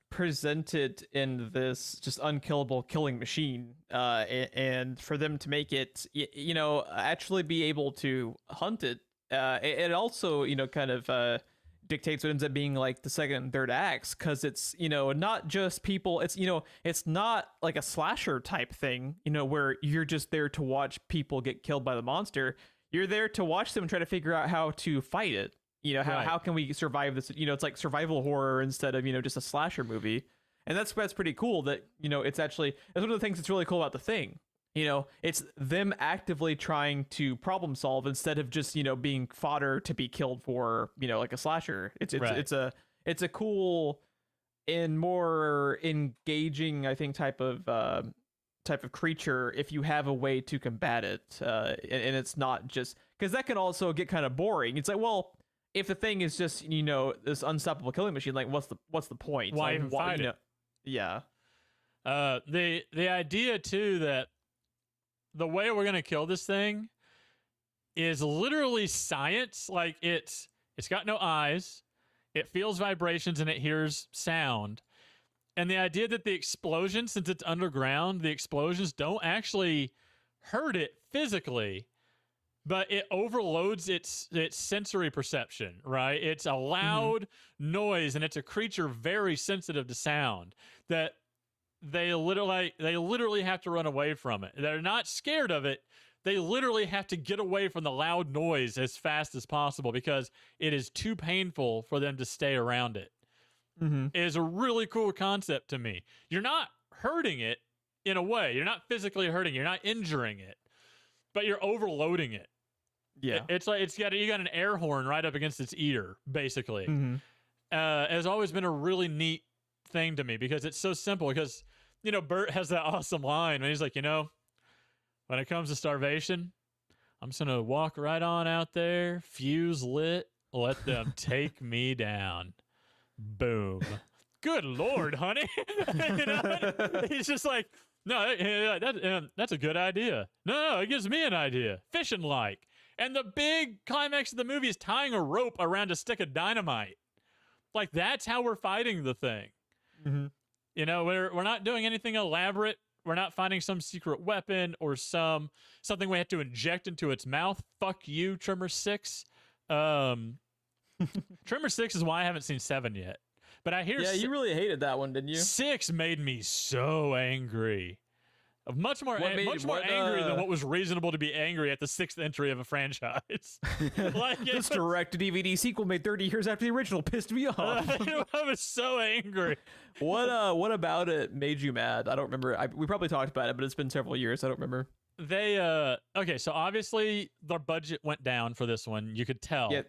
A: present it in this just unkillable killing machine, and for them to make it, actually be able to hunt it, it also, kind of dictates what ends up being like the second and third acts, because it's, not just people, it's, it's not like a slasher type thing, where you're just there to watch people get killed by the monster. You're there to watch them try to figure out how to fight it. How can we survive this? It's like survival horror instead of, just a slasher movie. And that's pretty cool that, it's actually, that's one of the things that's really cool about The Thing. It's them actively trying to problem solve instead of just, being fodder to be killed for, like a slasher. It's a cool and more engaging, I think, type of creature if you have a way to combat it. And it's not just, because that can also get kind of boring. It's like, well, if the thing is just, this unstoppable killing machine, like what's the point?
B: Why
A: like,
B: even fight it?
A: Yeah.
B: The idea too that the way we're gonna kill this thing is literally science. Like it's got no eyes, it feels vibrations and it hears sound. And the idea that the explosions, since it's underground, the explosions don't actually hurt it physically, but it overloads its sensory perception, right? It's a loud noise, and it's a creature very sensitive to sound that they literally have to run away from it. They're not scared of it. They literally have to get away from the loud noise as fast as possible because it is too painful for them to stay around it.
A: Mm-hmm.
B: It is a really cool concept to me. You're not hurting it in a way. You're not physically hurting. You're not injuring it, but you're overloading it.
A: Yeah,
B: it's like you got an air horn right up against its ear, basically.
A: Mm-hmm.
B: It has always been a really neat thing to me because it's so simple. Because Bert has that awesome line when he's like, when it comes to starvation, I'm just gonna walk right on out there, fuse lit, let them take me down. Boom. Good Lord, honey. He's just like, no, that's a good idea. No, it gives me an idea. Fishing like. And the big climax of the movie is tying a rope around a stick of dynamite. Like, that's how we're fighting the thing.
A: Mm-hmm.
B: We're not doing anything elaborate. We're not finding some secret weapon or something we have to inject into its mouth. Fuck you, Tremors 6. Tremors 6 is why I haven't seen 7 yet. But I hear...
A: Yeah, you really hated that one, didn't you?
B: 6 made me so angry. Much more angry than what was reasonable to be angry at the 6th entry of a franchise.
A: This direct-to-DVD sequel made 30 years after the original pissed me off.
B: I was so angry.
A: What about it made you mad? I don't remember. We probably talked about it, but it's been several years. I don't remember.
B: Okay, so obviously their budget went down for this one. You could tell.
A: Yeah.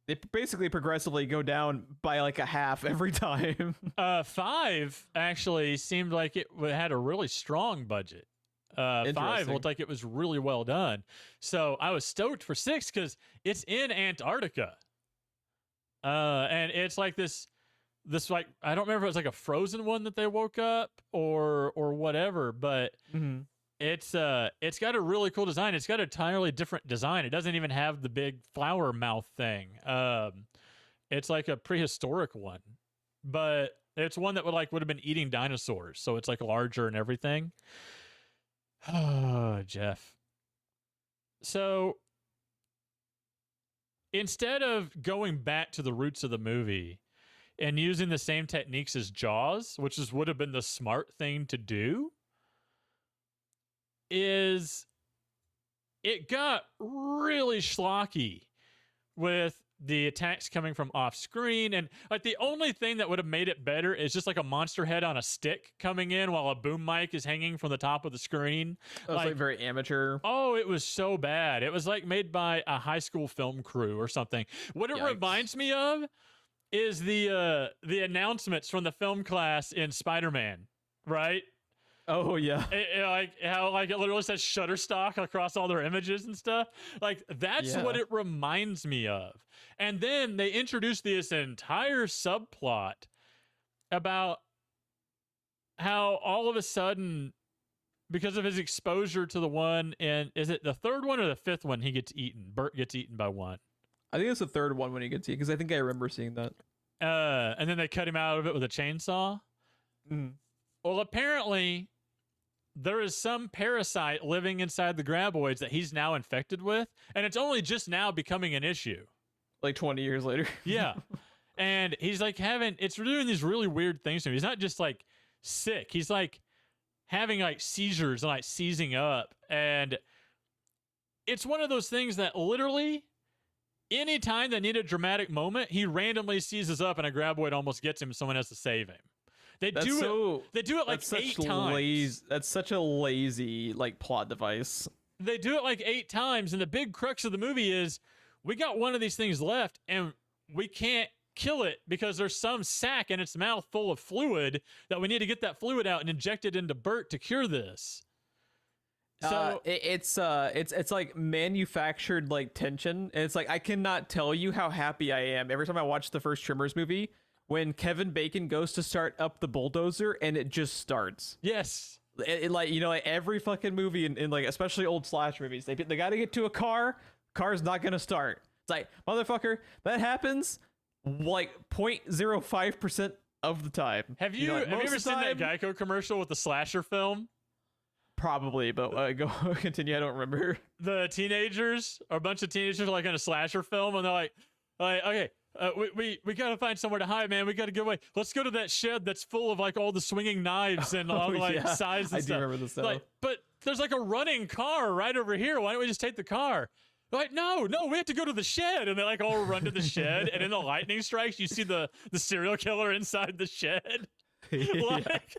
A: They basically progressively go down by like a half every time.
B: 5 actually seemed like it had a really strong budget. 5 looked like it was really well done. So I was stoked for 6 because it's in Antarctica. And it's like this like, I don't remember if it was like a frozen one that they woke up or whatever, but it's got a really cool design. It's got an entirely different design. It doesn't even have the big flower mouth thing. It's like a prehistoric one, but it's one that would have been eating dinosaurs. So it's like larger and everything. Oh, Jeff. So instead of going back to the roots of the movie and using the same techniques as Jaws, which would have been the smart thing to do, is it got really schlocky with the attacks coming from off screen, and like the only thing that would have made it better is just like a monster head on a stick coming in while a boom mic is hanging from the top of the screen.
A: It was like very amateur.
B: Oh, it was so bad. It was like made by a high school film crew or something. What it reminds me of is the announcements from the film class in Spider-Man, right?
A: Oh yeah,
B: like how like it literally says Shutterstock across all their images and stuff. Like that's what it reminds me of. And then they introduced this entire subplot about how all of a sudden, because of his exposure to the one, and is it the third one or the fifth one he gets eaten? Bert gets eaten by one.
A: I think it's the third one when he gets eaten, because I think I remember seeing that.
B: And then they cut him out of it with a chainsaw. Well, apparently there is some parasite living inside the graboids that he's now infected with, and it's only just now becoming an issue.
A: Like 20 years later.
B: Yeah. And he's like it's doing these really weird things to him. He's not just like sick. He's like having like seizures and like seizing up. And it's one of those things that literally anytime they need a dramatic moment, he randomly seizes up and a graboid almost gets him and someone has to save him. They do it like 8 times.
A: That's such a lazy like plot device.
B: They do it like 8 times, and the big crux of the movie is we got one of these things left, and we can't kill it because there's some sac in its mouth full of fluid that we need to get that fluid out and inject it into Bert to cure this. So
A: it's like manufactured like tension, and it's like I cannot tell you how happy I am every time I watch the first Tremors movie when Kevin Bacon goes to start up the bulldozer and it just starts.
B: Yes.
A: It like, you know, like every fucking movie in like especially old slash movies, they got to get to a car's not gonna start. It's like, motherfucker, that happens like 0.05% of the time.
B: Have you ever seen that Geico commercial with the slasher film?
A: Probably, but go continue. I don't remember.
B: The teenagers, or a bunch of teenagers, are like in a slasher film, and they're like, okay, we gotta find somewhere to hide, man. We gotta get away. Let's go to that shed that's full of like all the swinging knives and all the like size and stuff. I do remember this stuff. Like, but there's like a running car right over here. Why don't we just take the car? They're like, no, we have to go to the shed, and they like all run to the shed. And then the lightning strikes. You see the serial killer inside the shed. Like,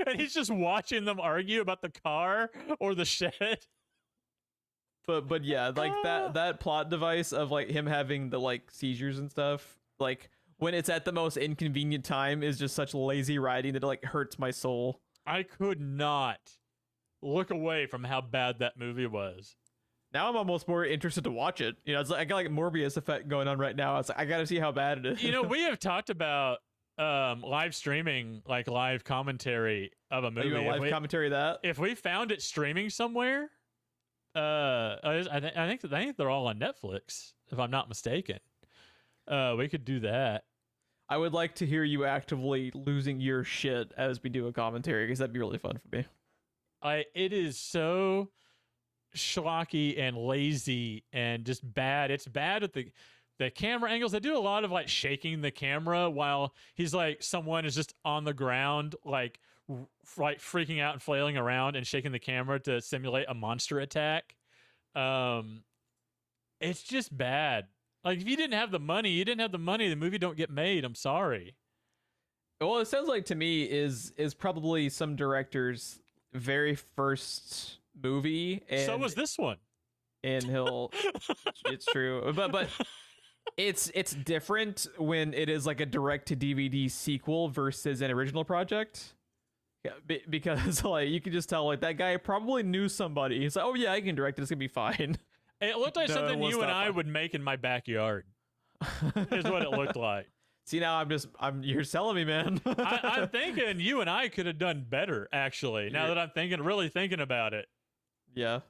B: and he's just watching them argue about the car or the shed.
A: But yeah, like that plot device of like him having the like seizures and stuff, like when it's at the most inconvenient time, is just such lazy writing that it like hurts my soul.
B: I could not look away from how bad that movie was.
A: Now I'm almost more interested to watch it. You know, it's like I got like Morbius effect going on right now. It's like I got to see how bad it is.
B: You know, we have talked about live streaming, like live commentary of a movie.
A: Live commentary that
B: if we found it streaming somewhere, I think they're all on Netflix, if I'm not mistaken. We could do that.
A: I would like to hear you actively losing your shit as we do a commentary, because that'd be really fun for me.
B: It is so schlocky and lazy and just bad. It's bad at the camera angles. They do a lot of like shaking the camera while he's like someone is just on the ground like freaking out and flailing around and shaking the camera to simulate a monster attack. It's just bad. Like if you didn't have the money, the movie don't get made. I'm sorry.
A: Well, it sounds like to me is probably some director's very first movie, and
B: so was this one.
A: And he'll it's true. But it's different when it is like a direct to DVD sequel versus an original project. Yeah, because like you can just tell like that guy probably knew somebody. He's like, oh yeah, I can direct it. It's gonna be fine.
B: It looked like something you and I would make in my backyard. Is what it looked like.
A: See, now you're selling me, man.
B: I'm thinking you and I could have done better, actually. Now that I'm really thinking about it.
A: Yeah.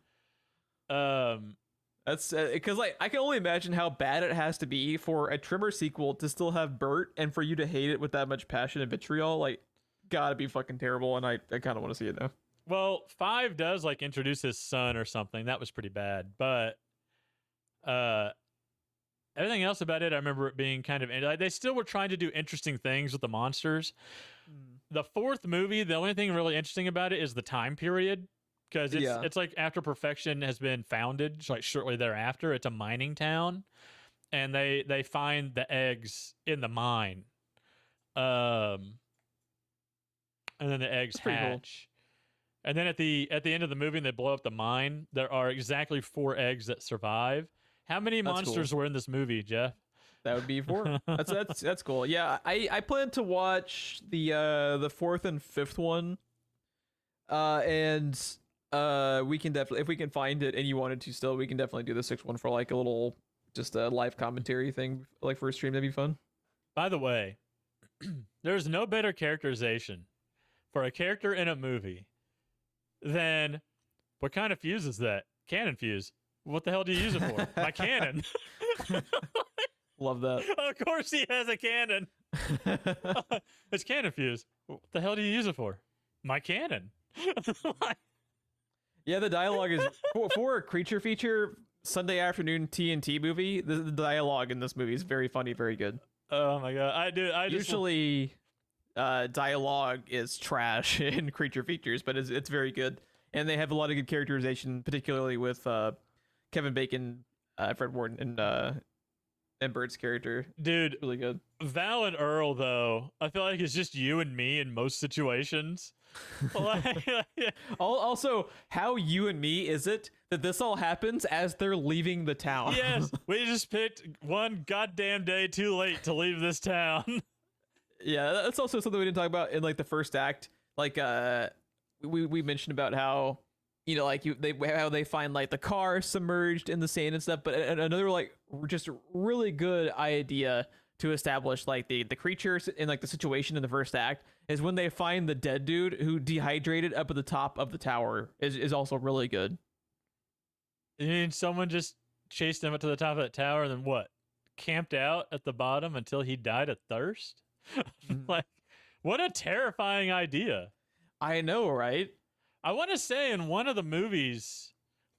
A: That's because like I can only imagine how bad it has to be for a Tremor sequel to still have Bert, and for you to hate it with that much passion and vitriol. Like, gotta be fucking terrible. And I kind of want to see it now.
B: Well, 5 does like introduce his son or something. That was pretty bad, but everything else about it, I remember it being kind of like they still were trying to do interesting things with the monsters. The 4th movie, the only thing really interesting about it is the time period. because it's like after perfection has been founded, like shortly thereafter, it's a mining town, and they find the eggs in the mine, and then the eggs hatch. Cool. And then at the end of the movie, and they blow up the mine. There are exactly 4 eggs that survive. How many monsters were in this movie, Jeff?
A: That would be 4. That's cool. Yeah, I plan to watch the 4th and 5th one, and we can definitely, if we can find it, and you wanted to still, we can definitely do the 6th one for like a little just a live commentary thing, like for a stream. That'd be fun.
B: By the way, there's no better characterization for a character in a movie than, what kind of fuse is that? Cannon fuse. What the hell do you use it for? My cannon.
A: Love that.
B: Of course he has a cannon. It's cannon fuse. What the hell do you use it for? My cannon.
A: Yeah, the dialogue is for a creature feature Sunday afternoon TNT movie. The dialogue in this movie is very funny, very good.
B: Oh my god, I
A: usually dialogue is trash in creature features, but it's very good, and they have a lot of good characterization, particularly with Kevin Bacon, Fred Ward, and Bird's character.
B: Dude,
A: really good.
B: Val and Earl, though, I feel like it's just you and me in most situations.
A: Also, how you and me is it that this all happens as they're leaving the town?
B: Yes, we just picked one goddamn day too late to leave this town.
A: Yeah, that's also something we didn't talk about in like the first act. Like, we mentioned about how, you know, like how they find like the car submerged in the sand and stuff. But another like just really good idea to establish like the creatures in like the situation in the first act is when they find the dead dude who dehydrated up at the top of the tower is also really good.
B: You mean someone just chased him up to the top of that tower and then what? Camped out at the bottom until he died of thirst? Like, what a terrifying idea.
A: I know, right?
B: I want to say in one of the movies,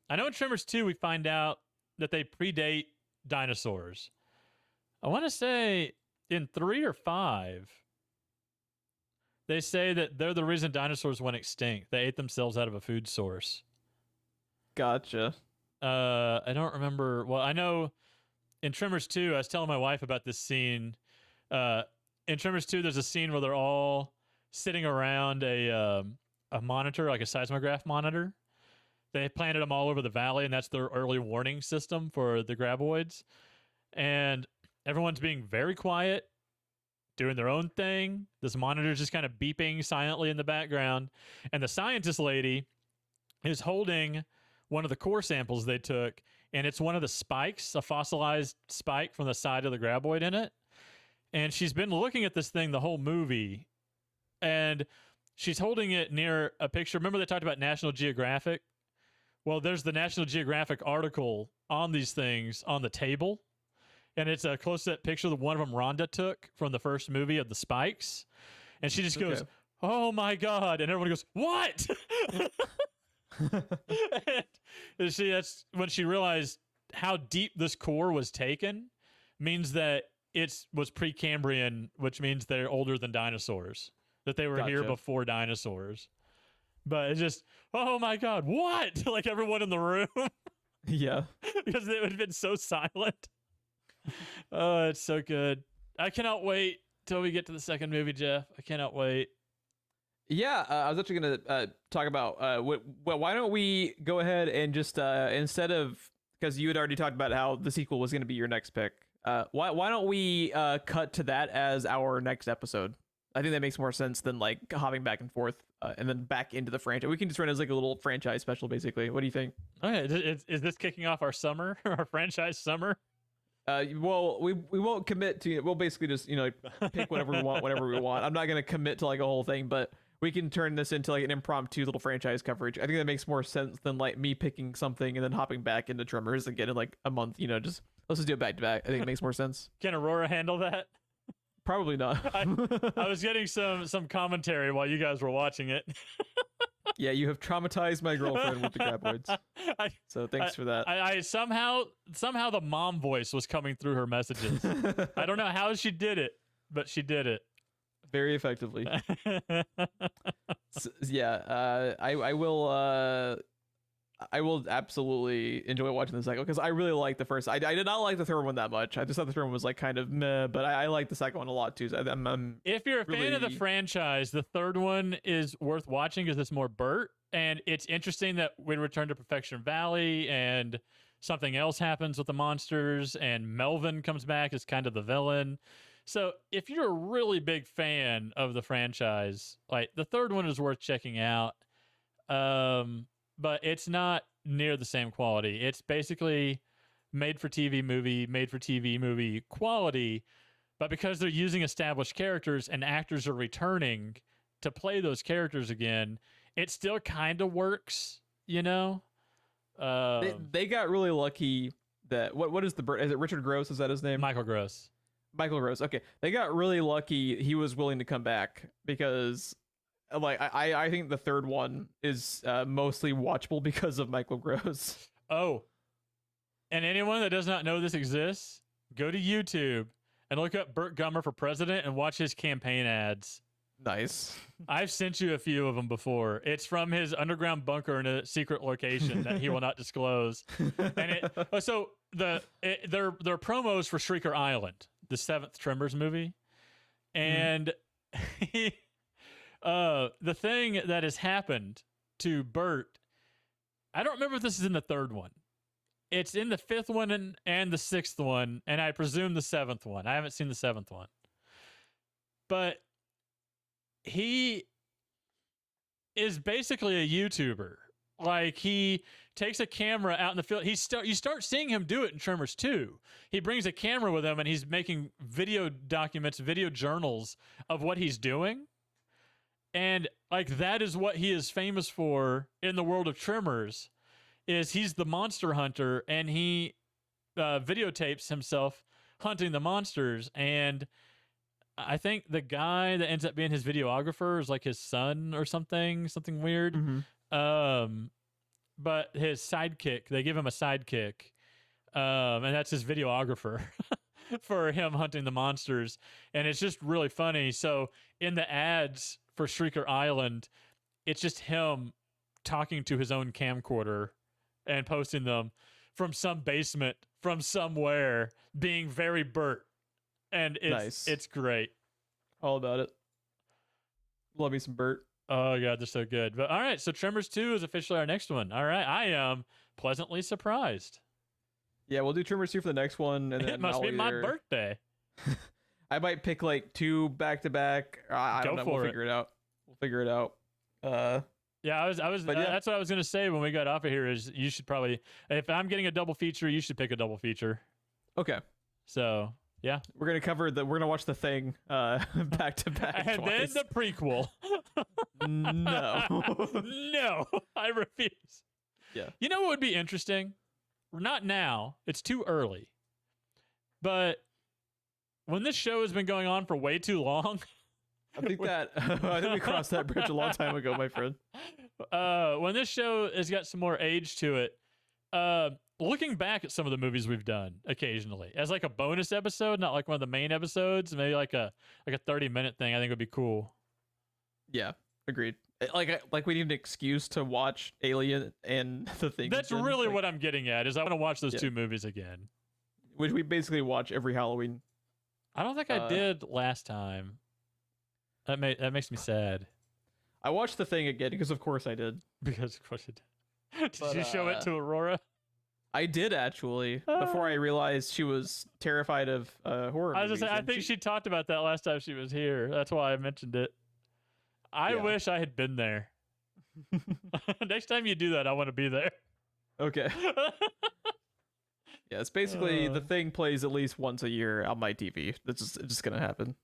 B: I know in Tremors 2 we find out that they predate dinosaurs. I want to say in 3 or 5, they say that they're the reason dinosaurs went extinct. They ate themselves out of a food source.
A: Gotcha.
B: I don't remember. Well, I know in Tremors 2, I was telling my wife about this scene. In Tremors 2, there's a scene where they're all sitting around a monitor, like a seismograph monitor. They planted them all over the valley, and that's their early warning system for the graboids. And everyone's being very quiet, doing their own thing. This monitor's just kind of beeping silently in the background. And the scientist lady is holding one of the core samples they took, and it's one of the spikes, a fossilized spike from the side of the graboid in it. And she's been looking at this thing the whole movie, and she's holding it near a picture. Remember they talked about National Geographic? Well, there's the National Geographic article on these things on the table, and it's a close-up picture of one of them Rhonda took from the first movie of the spikes. And she just goes, "Oh my God." And everyone goes, "What?" and that's when she realized how deep this core was taken, means that it was Precambrian, which means they're older than dinosaurs, that they were here before dinosaurs. But it's just, oh my God, what? Like everyone in the room.
A: Yeah.
B: Because it would have been so silent. Oh, it's so good. I cannot wait till we get to the second movie, Jeff. I cannot wait.
A: Yeah, I was actually going to talk about, why don't we go ahead and just, instead of, because you had already talked about how the sequel was going to be your next pick, why don't we cut to that as our next episode? I think that makes more sense than like hopping back and forth and then back into the franchise. We can just run it as like a little franchise special, basically. What do you think?
B: Okay, is this kicking off our summer, our franchise summer?
A: Well, we won't commit to. We'll basically just pick whatever we want, whatever we want. I'm not gonna commit to like a whole thing, but we can turn this into like an impromptu little franchise coverage. I think that makes more sense than like me picking something and then hopping back into Tremors and getting like a month. Just let's just do it back to back. I think it makes more sense.
B: Can Aurora handle that?
A: Probably not.
B: I was getting some commentary while you guys were watching it.
A: Yeah, you have traumatized my girlfriend with the graboids. So thanks for that.
B: I somehow the mom voice was coming through her messages. I don't know how she did it, but she did it.
A: very effectively. Yeah, I will absolutely enjoy watching the second because I really like the first. I did not like the third one that much. I just thought the third one was like kind of meh, but I like the second one a lot too. So I'm
B: if you're a
A: really...
B: fan of the franchise, the third one is worth watching because it's more Bert, and it's interesting that we return to Perfection Valley and something else happens with the monsters, and Melvin comes back as kind of the villain. So if you're a really big fan of the franchise, like the third one is worth checking out. But it's not near the same quality. It's basically made for TV movie quality, but because they're using established characters and actors are returning to play those characters again, it still kind of works, you know?
A: They got really lucky that what is it Richard Gross, is that his name?
B: Michael Gross.
A: Okay. They got really lucky he was willing to come back because like I think the third one is mostly watchable because of Michael Gross.
B: Oh, and anyone that does not know this exists, go to YouTube and look up Burt Gummer for president and watch his campaign ads.
A: Nice.
B: I've sent you a few of them before. It's from his underground bunker in a secret location that he will not disclose. And they're promos for Shrieker Island, the 7th Tremors movie, and the thing that has happened to Bert, I don't remember if this is in the third one. It's in the 5th one and the 6th one, and I presume the 7th one. I haven't seen the 7th one. But he is basically a YouTuber. Like, he takes a camera out in the field. You start seeing him do it in Tremors 2. He brings a camera with him, and he's making video documents, video journals of what he's doing. And like that is what he is famous for in the world of Tremors, is he's the monster hunter, and he videotapes himself hunting the monsters. And I think the guy that ends up being his videographer is like his son or something weird. But his sidekick, they give him a sidekick, and that's his videographer for him hunting the monsters. And it's just really funny. So in the ads for Shrieker Island, it's just him talking to his own camcorder and posting them from some basement, from somewhere, being very Bert. And it's great.
A: All about it. Love me some Bert.
B: Oh, God, they're so good. But all right, so Tremors 2 is officially our next one. All right, I am pleasantly surprised.
A: Yeah, we'll do Tremors 2 for the next one. And then
B: it must be my birthday.
A: I might pick like 2 back to back. I don't know. We'll figure it out.
B: Yeah, that's what I was gonna say when we got off of here. Is you should probably, if I'm getting a double feature, you should pick a double feature.
A: Okay.
B: So yeah,
A: we're gonna watch The Thing back to back,
B: and
A: twice.
B: then the prequel. No, I refuse.
A: Yeah.
B: You know what would be interesting? Not now. It's too early. But when this show has been going on for way too long.
A: I think we crossed that bridge a long time ago, my friend.
B: When this show has got some more age to it, looking back at some of the movies we've done occasionally as like a bonus episode, not like one of the main episodes, maybe like a 30-minute thing, I think would be cool.
A: Yeah, agreed. Like we need an excuse to watch Alien and The Thing.
B: That's again. Really what I'm getting at, is I want to watch those 2 movies again.
A: Which we basically watch every Halloween.
B: I don't think I did last time. That makes me sad.
A: I watched The Thing again because of course I did.
B: Because of course you did. Did you show it to Aurora?
A: I did, actually, before I realized she was terrified of horror movies.
B: I think she talked about that last time she was here. That's why I mentioned it. I wish I had been there. Next time you do that, I want to be there.
A: Okay. Yeah, it's basically The Thing plays at least once a year on my TV. It's just gonna happen.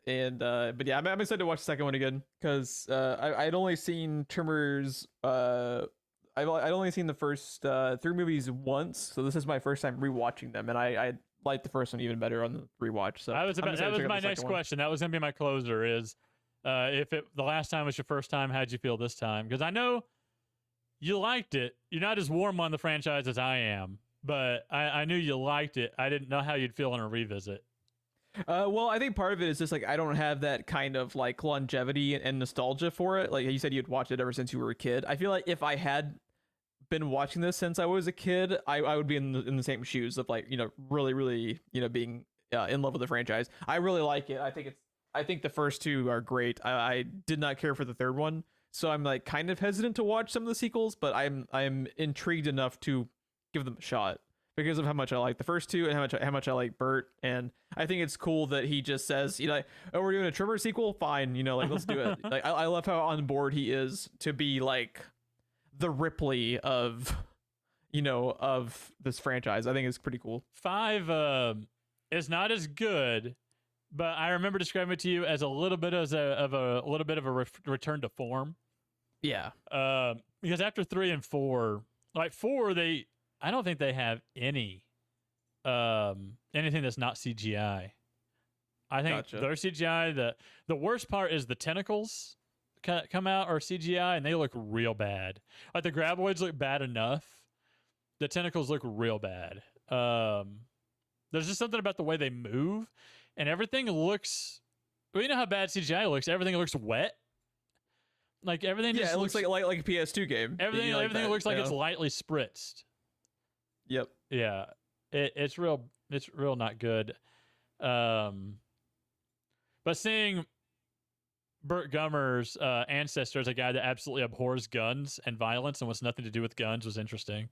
A: And but yeah, I'm excited to watch the second one again because I'd only seen Tremors. I'd only seen the first 3 movies once, so this is my first time rewatching them, and I liked the first one even better on the rewatch. So
B: that was my next question. That was gonna be my closer. Is if the last time was your first time, how'd you feel this time? Because I know you liked it. You're not as warm on the franchise as I am, but I knew you liked it. I didn't know how you'd feel on a revisit.
A: Well, I think part of it is just like I don't have that kind of like longevity and nostalgia for it. Like you said, you'd watched it ever since you were a kid. I feel like if I had been watching this since I was a kid, I would be in the same shoes of like really being in love with the franchise. I really like it. I think the first two are great. I did not care for the third one, so I'm like kind of hesitant to watch some of the sequels, but I'm intrigued enough to give them a shot because of how much I like the first two and how much I like Bert. And I think it's cool that he just says, like, oh, we're doing a Tremor sequel, fine, like let's do it. Like I love how on board he is to be like the Ripley of of this franchise. I think it's pretty cool.
B: 5 is not as good, but I remember describing it to you as a little bit of a return to form.
A: Yeah.
B: Because after 3 and 4, like 4, I don't think they have anything that's not CGI. I think their CGI, the worst part is the tentacles come out are CGI and they look real bad. Like the graboids look bad enough. The tentacles look real bad. There's just something about the way they move and everything looks, well, you know how bad CGI looks. Everything looks wet. Like everything just
A: looks like a PS2 game.
B: Everything looks like it's lightly spritzed.
A: Yep.
B: Yeah. It's real not good. But seeing Burt Gummer's ancestor as a guy that absolutely abhors guns and violence and wants nothing to do with guns was interesting.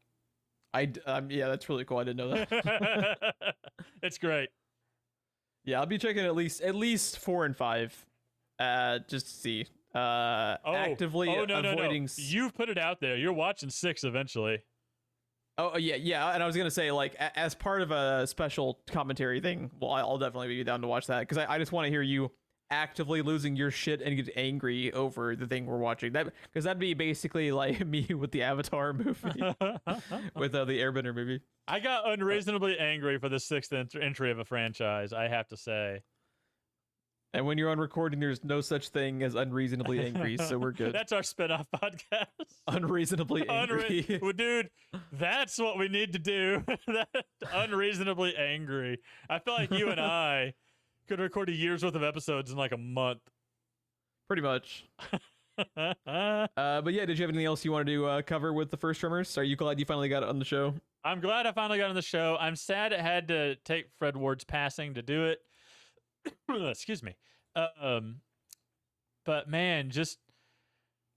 A: Yeah, that's really cool. I didn't know that.
B: It's great.
A: Yeah, I'll be checking at least 4 and 5, just to see. Actively avoiding.
B: No. You've put it out there. You're watching 6 eventually.
A: Oh yeah, and I was gonna say like as part of a special commentary thing. Well, I'll definitely be down to watch that because I just want to hear you actively losing your shit and get angry over the thing we're watching. That because that'd be basically like me with the Avatar movie, with the Airbender movie.
B: I got unreasonably angry for the 6th entry of a franchise, I have to say. And
A: when you're on recording, there's no such thing as unreasonably angry, so we're good.
B: That's our spinoff podcast.
A: Unreasonably angry.
B: Well, dude, that's what we need to do. Unreasonably angry. I feel like you and I could record a year's worth of episodes in like a month.
A: Pretty much. But yeah, did you have anything else you wanted to cover with the first Tremors? Are you glad you finally got it on the show?
B: I'm glad I finally got on the show. I'm sad it had to take Fred Ward's passing to do it. Excuse me. But man, just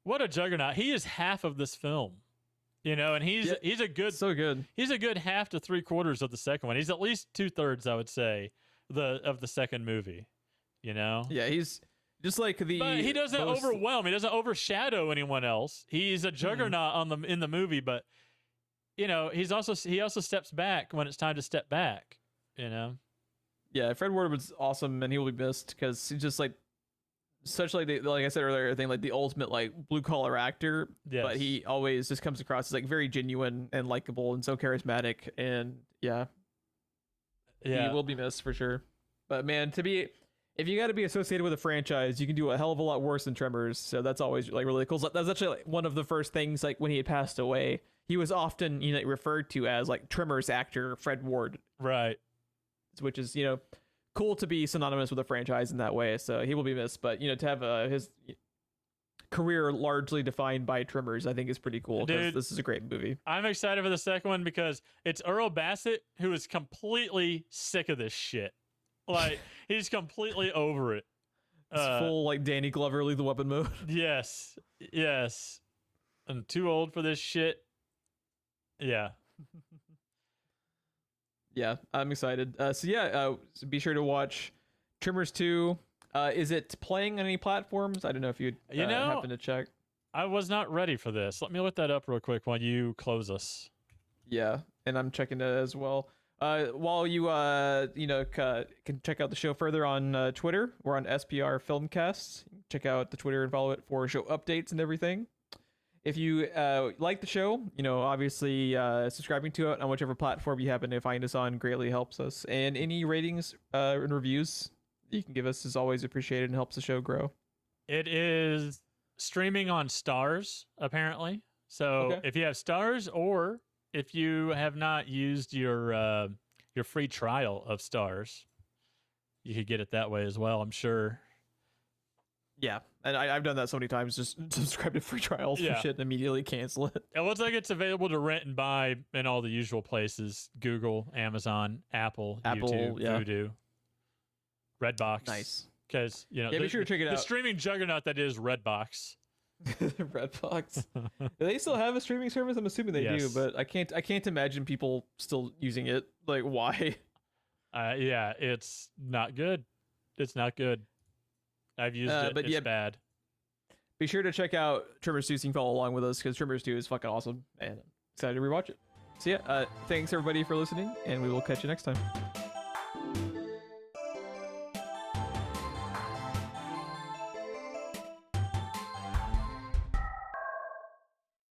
B: what a juggernaut. He is half of this film. And he's a good He's a good half to 3/4 of the second one. He's at least 2/3, I would say, of the second movie. Yeah,
A: he's just like but
B: he doesn't overwhelm. He doesn't overshadow anyone else. He's a juggernaut in the movie, but he also steps back when it's time to step back.
A: Yeah, Fred Ward was awesome, and he will be missed because he's just like such like I said earlier, I think like the ultimate like blue collar actor. Yes. But he always just comes across as like very genuine and likable and so charismatic, and he will be missed for sure. But man, if you got to be associated with a franchise, you can do a hell of a lot worse than Tremors. So that's always like really cool. So that's actually like one of the first things like when he had passed away, he was often referred to as like Tremors actor Fred Ward.
B: Right.
A: Which is cool to be synonymous with a franchise in that way. So he will be missed, but to have his career largely defined by Tremors, I think is pretty cool. Dude, this is a great movie.
B: I'm excited for the second one because it's Earl Bassett who is completely sick of this shit. Like he's completely over it.
A: It's full like Danny Glover Lethal Weapon mode. Yes.
B: I'm too old for this shit. Yeah.
A: Yeah, I'm excited. So be sure to watch Tremors 2. Is it playing on any platforms? I don't know if you'd happen to check.
B: I was not ready for this. Let me look that up real quick while you close us.
A: Yeah, and I'm checking it as well. While you can check out the show further on Twitter. We're on SPR Filmcasts. Check out the Twitter and follow it for show updates and everything. If you like the show, obviously subscribing to it on whichever platform you happen to find us on greatly helps us. And any ratings and reviews you can give us is always appreciated and helps the show grow.
B: It is streaming on Stars, apparently. So if you have Stars, or if you have not used your free trial of Stars, you could get it that way as well, I'm sure.
A: Yeah, and I've done that so many times. Just subscribe to free trials for shit and immediately cancel it.
B: It looks like it's available to rent and buy in all the usual places: Google, Amazon, Apple, YouTube, Vudu, Redbox.
A: Nice.
B: Because
A: be sure to check it out.
B: The streaming juggernaut that is Redbox.
A: Redbox. Do they still have a streaming service? I'm assuming they do, but I can't imagine people still using it. Like, why?
B: Yeah, it's not good. It's not good. I've used it. But it's bad.
A: Be sure to check out Tremors 2 so you can follow along with us, because Tremors 2 is fucking awesome, and I'm excited to rewatch it. So yeah, thanks everybody for listening, and we will catch you next time.